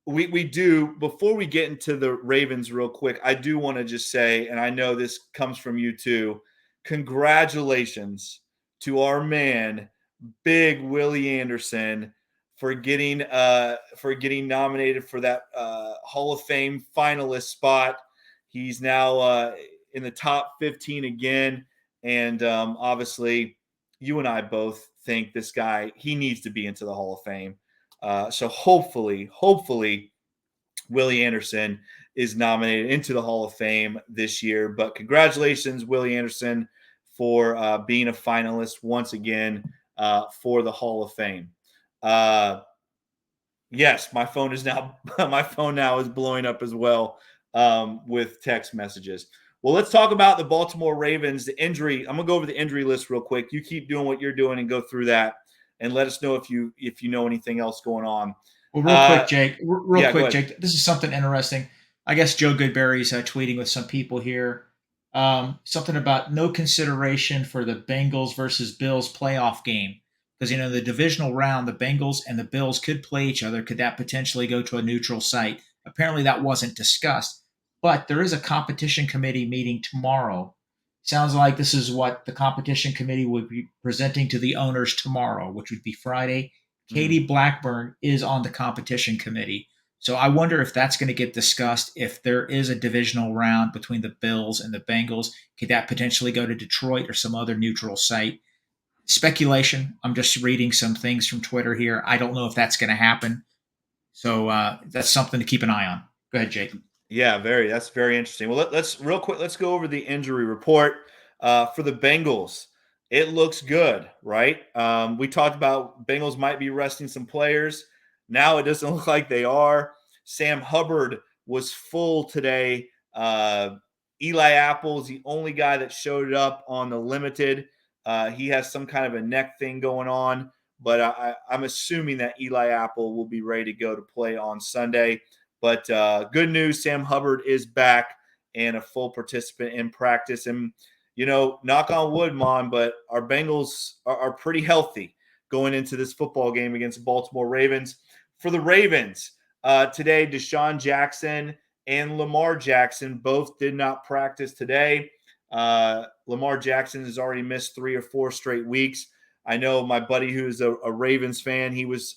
We do, before we get into the Ravens real quick, I do want to just say, and I know this comes from you too, congratulations to our man, Big Willie Anderson, for getting nominated for that Hall of Fame finalist spot. He's now in the top 15 again, and obviously you and I both think this guy, he needs to be into the Hall of Fame. So hopefully Willie Anderson is nominated into the Hall of Fame this year. But congratulations, Willie Anderson, for being a finalist once again for the Hall of Fame. Yes, my phone now is blowing up as well with text messages. Well, let's talk about the Baltimore Ravens. The injury. I'm gonna go over the injury list real quick. You keep doing what you're doing and go through that, and let us know if you know anything else going on. Well, real quick, Jake. Real quick, go Jake. This is something interesting. I guess Joe Goodberry's tweeting with some people here. Something about no consideration for the Bengals versus Bills playoff game, because the divisional round, the Bengals and the Bills could play each other. Could that potentially go to a neutral site? Apparently, that wasn't discussed. But there is a competition committee meeting tomorrow. Sounds like this is what the competition committee would be presenting to the owners tomorrow, which would be Friday. Katie Blackburn is on the competition committee. So I wonder if that's going to get discussed. If there is a divisional round between the Bills and the Bengals, could that potentially go to Detroit or some other neutral site? Speculation. I'm just reading some things from Twitter here. I don't know if that's going to happen. So that's something to keep an eye on. Go ahead, Jake. Yeah, that's very interesting. Well, let's real quick. Let's go over the injury report for the Bengals. It looks good, right? We talked about Bengals might be resting some players. Now it doesn't look like they are. Sam Hubbard was full today. Eli Apple is the only guy that showed up on the limited. He has some kind of a neck thing going on, but I'm assuming that Eli Apple will be ready to go to play on Sunday. But good news, Sam Hubbard is back and a full participant in practice. And, knock on wood, Maan, but our Bengals are pretty healthy going into this football game against the Baltimore Ravens. For the Ravens, today, Deshaun Jackson and Lamar Jackson both did not practice today. Lamar Jackson has already missed 3 or 4 straight weeks. I know my buddy who's a Ravens fan, he's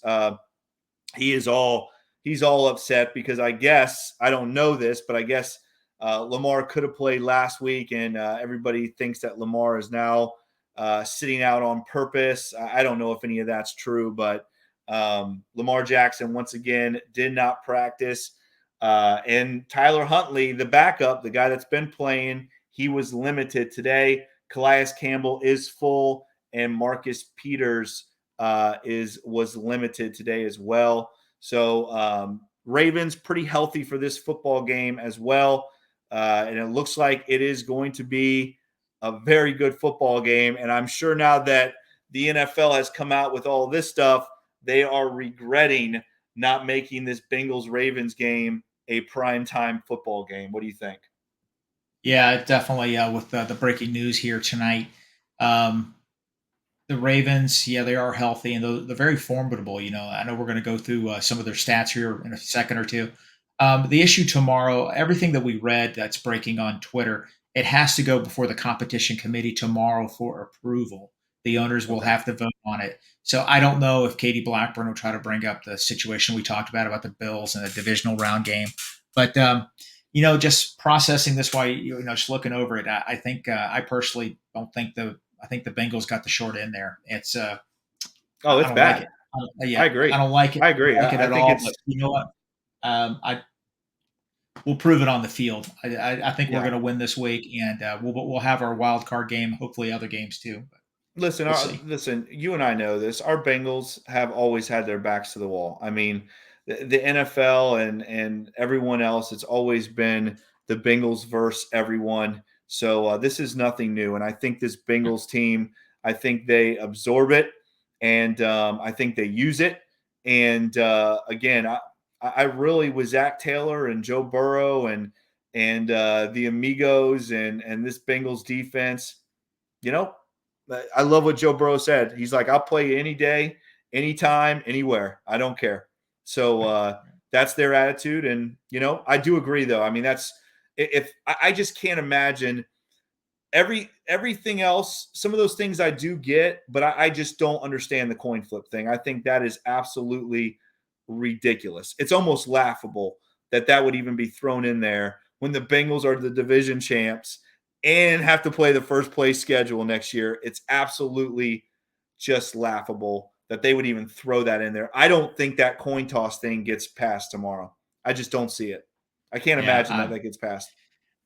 all upset because I guess, I don't know this, but I guess Lamar could have played last week, and everybody thinks that Lamar is now sitting out on purpose. I don't know if any of that's true, but Lamar Jackson, once again, did not practice. And Tyler Huntley, the backup, the guy that's been playing, he was limited today. Calais Campbell is full, and Marcus Peters was limited today as well. So Ravens pretty healthy for this football game as well. And it looks like it is going to be a very good football game. And I'm sure now that the NFL has come out with all this stuff, they are regretting not making this Bengals-Ravens game a primetime football game. What do you think? Yeah, definitely. With the breaking news here tonight, The Ravens, yeah, they are healthy and they're very formidable. I know we're going to go through some of their stats here in a second or two. The issue tomorrow, everything that we read that's breaking on Twitter, it has to go before the competition committee tomorrow for approval. The owners will Okay. have to vote on it. So I don't know if Katie Blackburn will try to bring up the situation we talked about the Bills and the divisional round game. But just processing this while just looking over it, I think I personally don't think I think the Bengals got the short end there. It's Oh, I it's don't like bad. it. I Yeah, agree. I don't like it. I I don't agree. like it I at think all. it's But you know what? I We'll prove it on the field. I think we're yeah. going to win this week, and we'll have our wild card game. Hopefully, other games too. But Listen, we'll see. listen. You and I know this. Our Bengals have always had their backs to the wall. I mean, the NFL and everyone else. It's always been the Bengals versus everyone. So this is nothing new. And I think this Bengals team. I think they absorb it, and I think they use it. And again, I really was Zach Taylor and Joe Burrow and the Amigos and this Bengals defense. You know, I love what Joe Burrow said. He's like, I'll play you any day, anytime, anywhere. I don't care. So that's their attitude. And, I do agree, though. I mean, that's if I just can't imagine everything else. Some of those things I do get, but I just don't understand the coin flip thing. I think that is absolutely ridiculous. It's almost laughable that would even be thrown in there when the Bengals are the division champs and have to play the first place schedule next year. It's absolutely just laughable that they would even throw that in there. I don't think that coin toss thing gets passed tomorrow. I just don't see it. I can't imagine Yeah, that gets passed.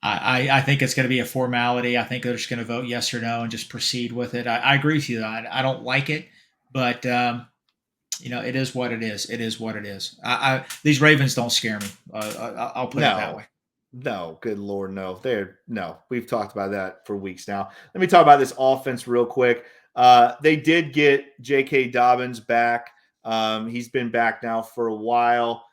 I think it's going to be a formality. I think they're just going to vote yes or no and just proceed with it. I agree with you. I don't like it, but it is what it is. It is what it is. These Ravens don't scare me. I'll put it that No, way. no, good Lord, no. No. We've talked about that for weeks now. Let me talk about this offense real quick. They did get J.K. Dobbins back. He's been back now for a while.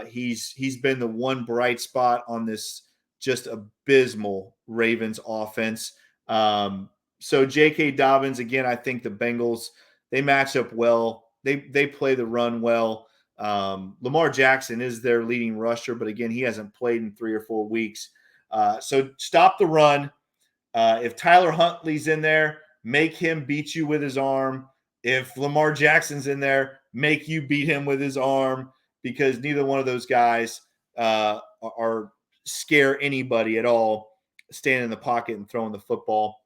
He's been the one bright spot on this just abysmal Ravens offense. So J.K. Dobbins, again, I think the Bengals, they match up well. They play the run well. Lamar Jackson is their leading rusher, but again, he hasn't played in 3 or 4 weeks. So stop the run. If Tyler Huntley's in there, make him beat you with his arm. If Lamar Jackson's in there, make you beat him with his arm, because neither one of those guys are scare anybody at all standing in the pocket and throwing the football.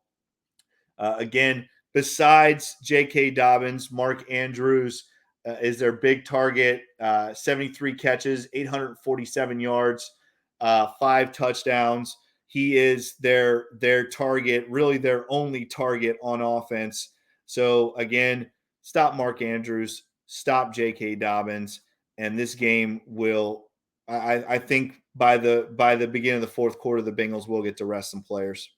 Again, besides J.K. Dobbins, Mark Andrews is their big target. 73 catches, 847 yards, 5 touchdowns. He is their target, really their only target on offense. So again, stop Mark Andrews, stop J.K. Dobbins, and this game will. I think by the beginning of the fourth quarter, the Bengals will get to rest some players.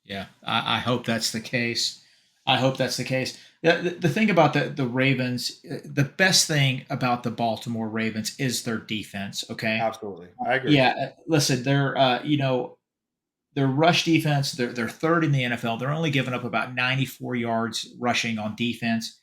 Yeah, I hope that's the case. I hope that's the case. The thing about the Ravens, the best thing about the Baltimore Ravens is their defense. Okay. Absolutely, I agree. Yeah. Listen, their rush defense, they're third in the NFL. They're only giving up about 94 yards rushing on defense.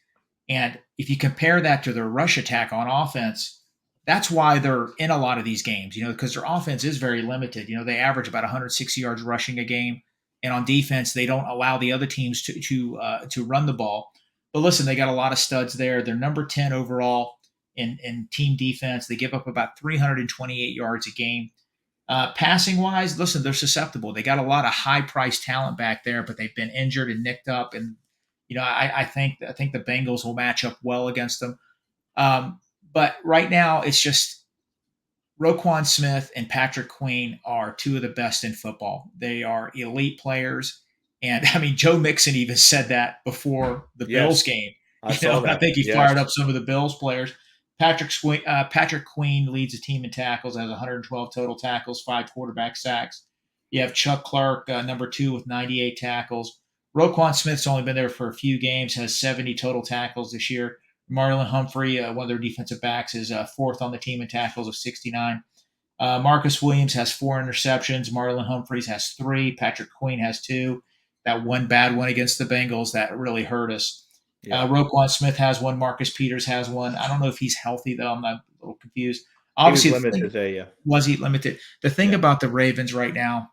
And if you compare that to their rush attack on offense, that's why they're in a lot of these games, because their offense is very limited. They average about 160 yards rushing a game. And on defense, they don't allow the other teams to run the ball. But listen, they got a lot of studs there. They're number 10 overall in team defense. They give up about 328 yards a game. Passing wise, listen, they're susceptible. They got a lot of high priced talent back there, but they've been injured and nicked up. And I think the Bengals will match up well against them. But right now, it's just Roquan Smith and Patrick Queen are two of the best in football. They are elite players. And I mean, Joe Mixon even said that before the Bills Yes, game. I saw I that. think he Yes. fired up some of the Bills players. Patrick Queen leads the team in tackles, has 112 total tackles, 5 quarterback sacks. You have Chuck Clark, number 2, with 98 tackles. Roquan Smith's only been there for a few games, has 70 total tackles this year. Marlon Humphrey, one of their defensive backs, is 4th on the team in tackles of 69. Marcus Williams has 4 interceptions. Marlon Humphreys has 3. Patrick Queen has 2. that one bad one against the Bengals that really hurt us. Yeah. Roquan Smith has one. Marcus Peters has one. I don't know if he's healthy, though. I'm not a little confused. He was Obviously, limited today, yeah. was he limited? The thing Yeah. about the Ravens right now,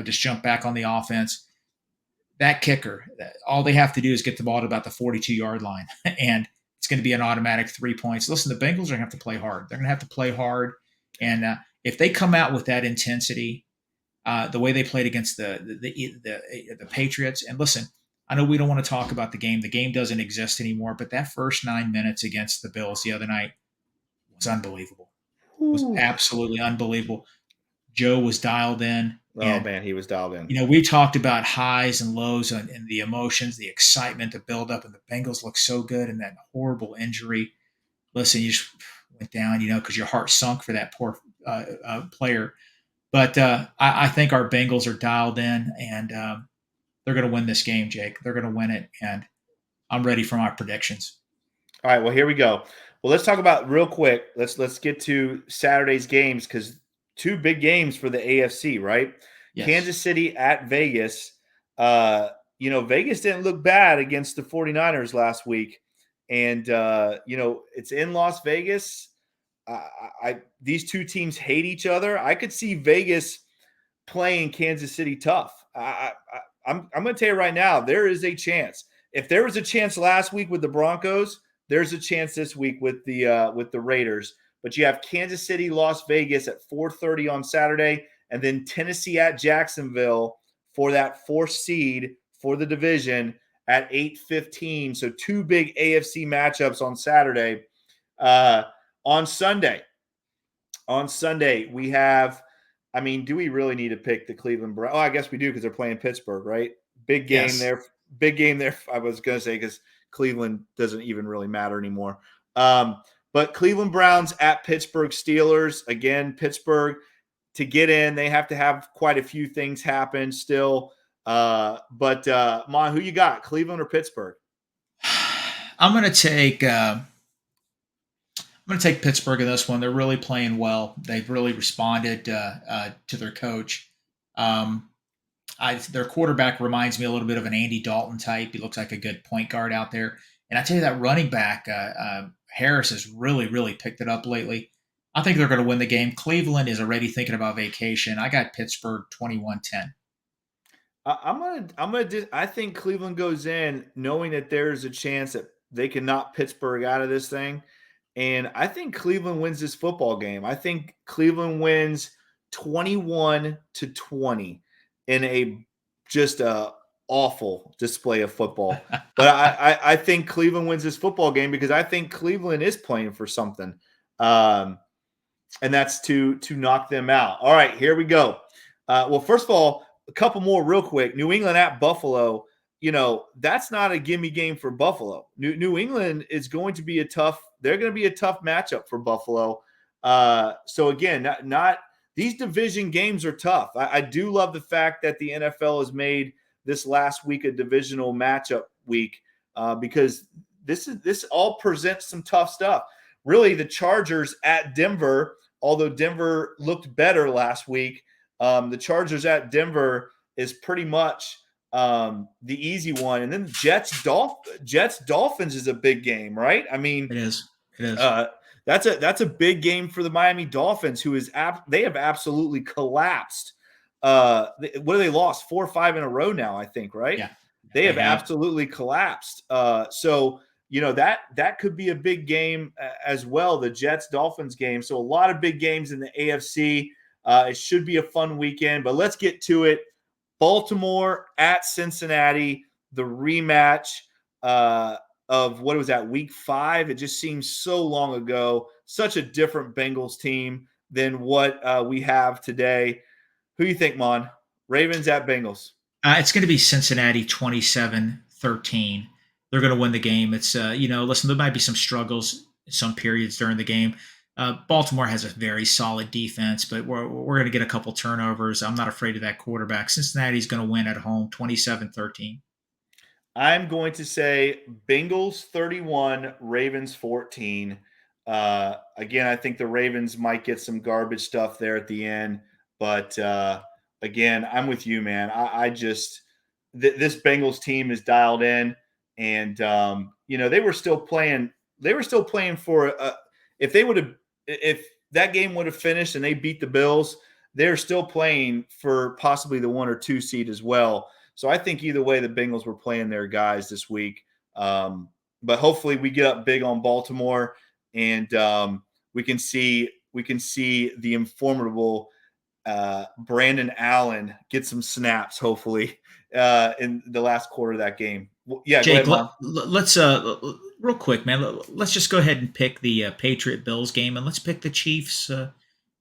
just jump back on the offense, that kicker, all they have to do is get the ball to about the 42-yard line, and it's going to be an automatic 3 points. Listen, the Bengals are going to have to play hard. They're going to have to play hard. And if they come out with that intensity, the way they played against the Patriots, and listen, I know we don't want to talk about the game. The game doesn't exist anymore, but that first 9 minutes against the Bills the other night was unbelievable. It was absolutely unbelievable. Joe was dialed in. Oh, man, he was dialed in. We talked about highs and lows and the emotions, the excitement, the buildup, and the Bengals looked so good in that horrible injury. Listen, you just went down, because your heart sunk for that poor player. But I think our Bengals are dialed in, and they're going to win this game, Jake. They're going to win it, and I'm ready for my predictions. All right, well, here we go. Well, let's talk about real quick. Let's get to Saturday's games because two big games for the AFC, right? Yes. Kansas City at Vegas. Vegas didn't look bad against the 49ers last week. And, it's in Las Vegas. These two teams hate each other. I could see Vegas playing Kansas City tough. I'm going to tell you right now, there is a chance. If there was a chance last week with the Broncos, there's a chance this week with the Raiders. But you have Kansas City, Las Vegas at 4:30 on Saturday, and then Tennessee at Jacksonville for that fourth seed for the division at 8:15. So two big AFC matchups on Saturday. On Sunday, we have – do we really need to pick the Cleveland Browns? Oh, I guess we do because they're playing Pittsburgh, right? Big game there. Big game there, I was going to say, because Cleveland doesn't even really matter anymore. But Cleveland Browns at Pittsburgh Steelers. Again, Pittsburgh, to get in, they have to have quite a few things happen still. But Maan, who you got, Cleveland or Pittsburgh? I'm going to take Pittsburgh in this one. They're really playing well. They've really responded to their coach. Their quarterback reminds me a little bit of an Andy Dalton type. He looks like a good point guard out there. And I tell you, that running back, Harris, has really, really picked it up lately. I think they're going to win the game. Cleveland is already thinking about vacation. I got Pittsburgh 21-10. I think Cleveland goes in knowing that there's a chance that they can knock Pittsburgh out of this thing. And I think Cleveland wins this football game. I think Cleveland wins 21-20 in a awful display of football. But I think Cleveland wins this football game because I think Cleveland is playing for something. And that's to knock them out. All right, here we go. Well, first of all, a couple more real quick. New England at Buffalo. That's not a gimme game for Buffalo. New England is going to be they're going to be a tough matchup for Buffalo. So again, not these division games are tough. I do love the fact that the NFL has made this last week a divisional matchup week because this all presents some tough stuff. Really, the Chargers at Denver, although Denver looked better last week, the Chargers at Denver is pretty much the easy one. And then Jets Dolphins is a big game, right? It is. That's a big game for the Miami Dolphins, who they have absolutely collapsed. What have they lost? 4 or 5 in a row now, I think, right? Yeah. They have absolutely collapsed. So that could be a big game as well, the Jets-Dolphins game. So a lot of big games in the AFC. It should be a fun weekend, but let's get to it. Baltimore at Cincinnati, the rematch of what was that, week 5? It just seems so long ago. Such a different Bengals team than what we have today. Who do you think, Maan? Ravens at Bengals. It's going to be Cincinnati 27-13. They're going to win the game. It's, listen, there might be some struggles in some periods during the game. Baltimore has a very solid defense, but we're going to get a couple turnovers. I'm not afraid of that quarterback. Cincinnati's going to win at home 27-13. I'm going to say Bengals 31, Ravens 14. Again, I think the Ravens might get some garbage stuff there at the end. But, again, I'm with you, man. this Bengals team is dialed in, and they were still playing. They were still playing for if that game would have finished and they beat the Bills, they're still playing for possibly the 1 or 2 seed as well. So I think either way, the Bengals were playing their guys this week. But hopefully we get up big on Baltimore, and we can see the informable Brandon Allen get some snaps, hopefully, in the last quarter of that game. Yeah, Jake, go ahead, let's real quick, man. Let's just go ahead and pick the Patriot Bills game, and let's pick the Chiefs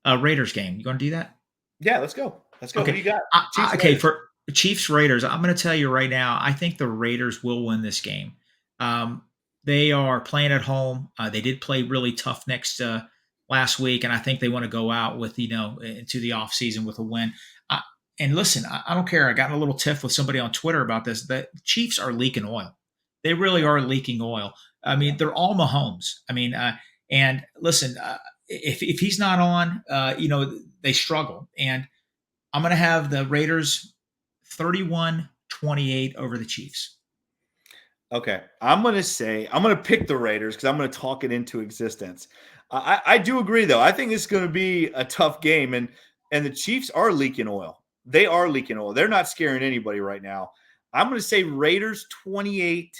Raiders game. You going to do that? Yeah, let's go. Let's go. Okay. What do you got? Okay, for Chiefs Raiders, I'm going to tell you right now, I think the Raiders will win this game. They are playing at home. They did play really tough last week, and I think they want to go out with, into the offseason with a win. And listen, I don't care. I got in a little tiff with somebody on Twitter about this. The Chiefs are leaking oil. They really are leaking oil. I mean, they're all Mahomes. I mean, and listen, if he's not on, they struggle. And I'm going to have the Raiders 31-28 over the Chiefs. Okay. I'm going to pick the Raiders because I'm going to talk it into existence. I do agree, though. I think this is going to be a tough game, and the Chiefs are leaking oil. They are leaking oil. They're not scaring anybody right now. I'm going to say Raiders 28,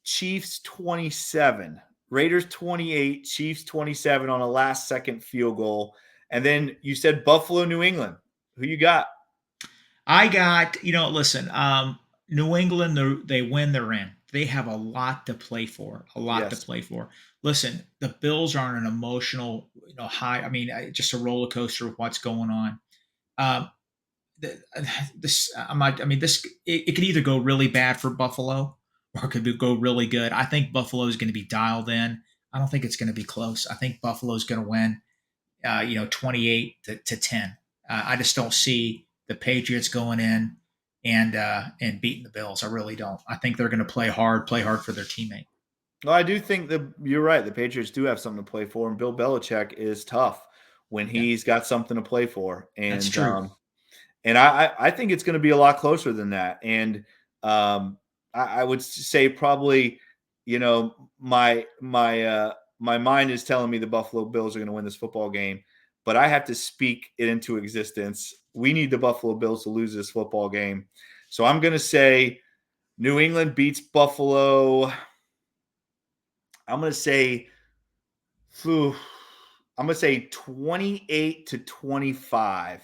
Chiefs 27. Raiders 28, Chiefs 27 on a last-second field goal. And then you said Buffalo, New England. Who you got? I got, listen, New England, they win, they're in. They have a lot to play for, to play for. Listen, the Bills are on an emotional, high. I mean, just a roller coaster with what's going on. It could either go really bad for Buffalo or it could go really good. I think Buffalo is going to be dialed in. I don't think it's going to be close. I think Buffalo is going to win, 28-10. I just don't see the Patriots going in and beating the Bills. I really don't. I think they're going to play hard for their teammate. Well, I do think that you're right. The Patriots do have something to play for, and Bill Belichick is tough when he's got something to play for. And that's true. And I think it's going to be a lot closer than that. And I would say probably, my mind is telling me the Buffalo Bills are going to win this football game, but I have to speak it into existence. We need the Buffalo Bills to lose this football game. So I'm going to say New England beats Buffalo. I'm going to say 28-25.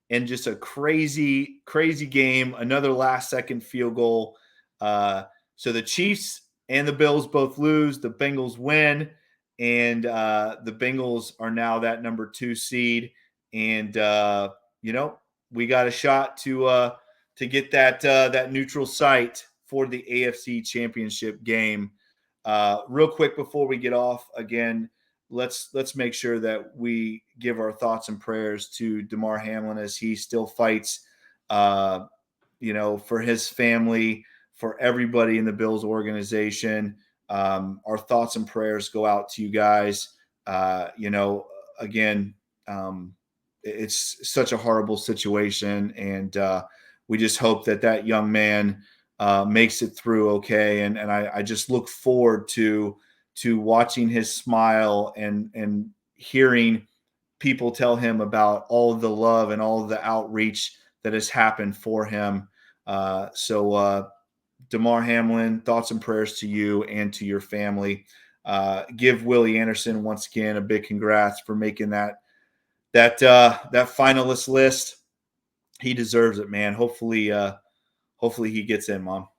And just a crazy, crazy game. Another last-second field goal. So the Chiefs and the Bills both lose. The Bengals win. And the Bengals are now that number 2 seed. And, we got a shot to get that neutral site for the AFC Championship game. Real quick before we get off, again, let's make sure that we give our thoughts and prayers to Damar Hamlin as he still fights, for his family, for everybody in the Bills organization. Our thoughts and prayers go out to you guys. It's such a horrible situation, and we just hope that young man makes it through okay. And I just look forward to watching his smile and hearing people tell him about all the love and all the outreach that has happened for him. So Damar Hamlin, thoughts and prayers to you and to your family. Give Willie Anderson once again a big congrats for making that finalist list. He deserves it, man. Hopefully he gets in, Mom.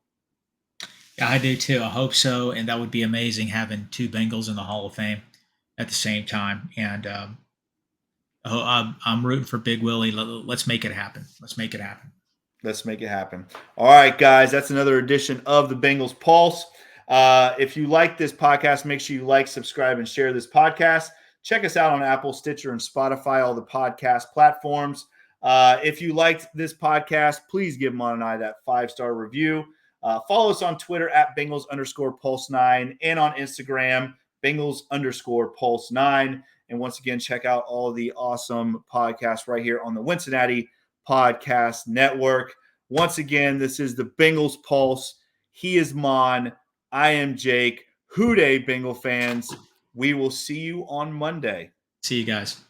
Yeah, I do too. I hope so. And that would be amazing having 2 Bengals in the Hall of Fame at the same time. And I'm rooting for Big Willie. Let's make it happen. Let's make it happen. All right, guys. That's another edition of the Bengals Pulse. If you like this podcast, make sure you like, subscribe, and share this podcast. Check us out on Apple, Stitcher, and Spotify, all the podcast platforms. If you liked this podcast, please give Maan and I that 5-star review. Follow us on Twitter at Bengals_Pulse9 and on Instagram, Bengals_Pulse9. And once again, check out all the awesome podcasts right here on the Wincinnati Podcast Network. Once again, this is the Bengals Pulse. He is Maan. I am Jake. Hoo day, Bengal fans. We will see you on Monday. See you guys.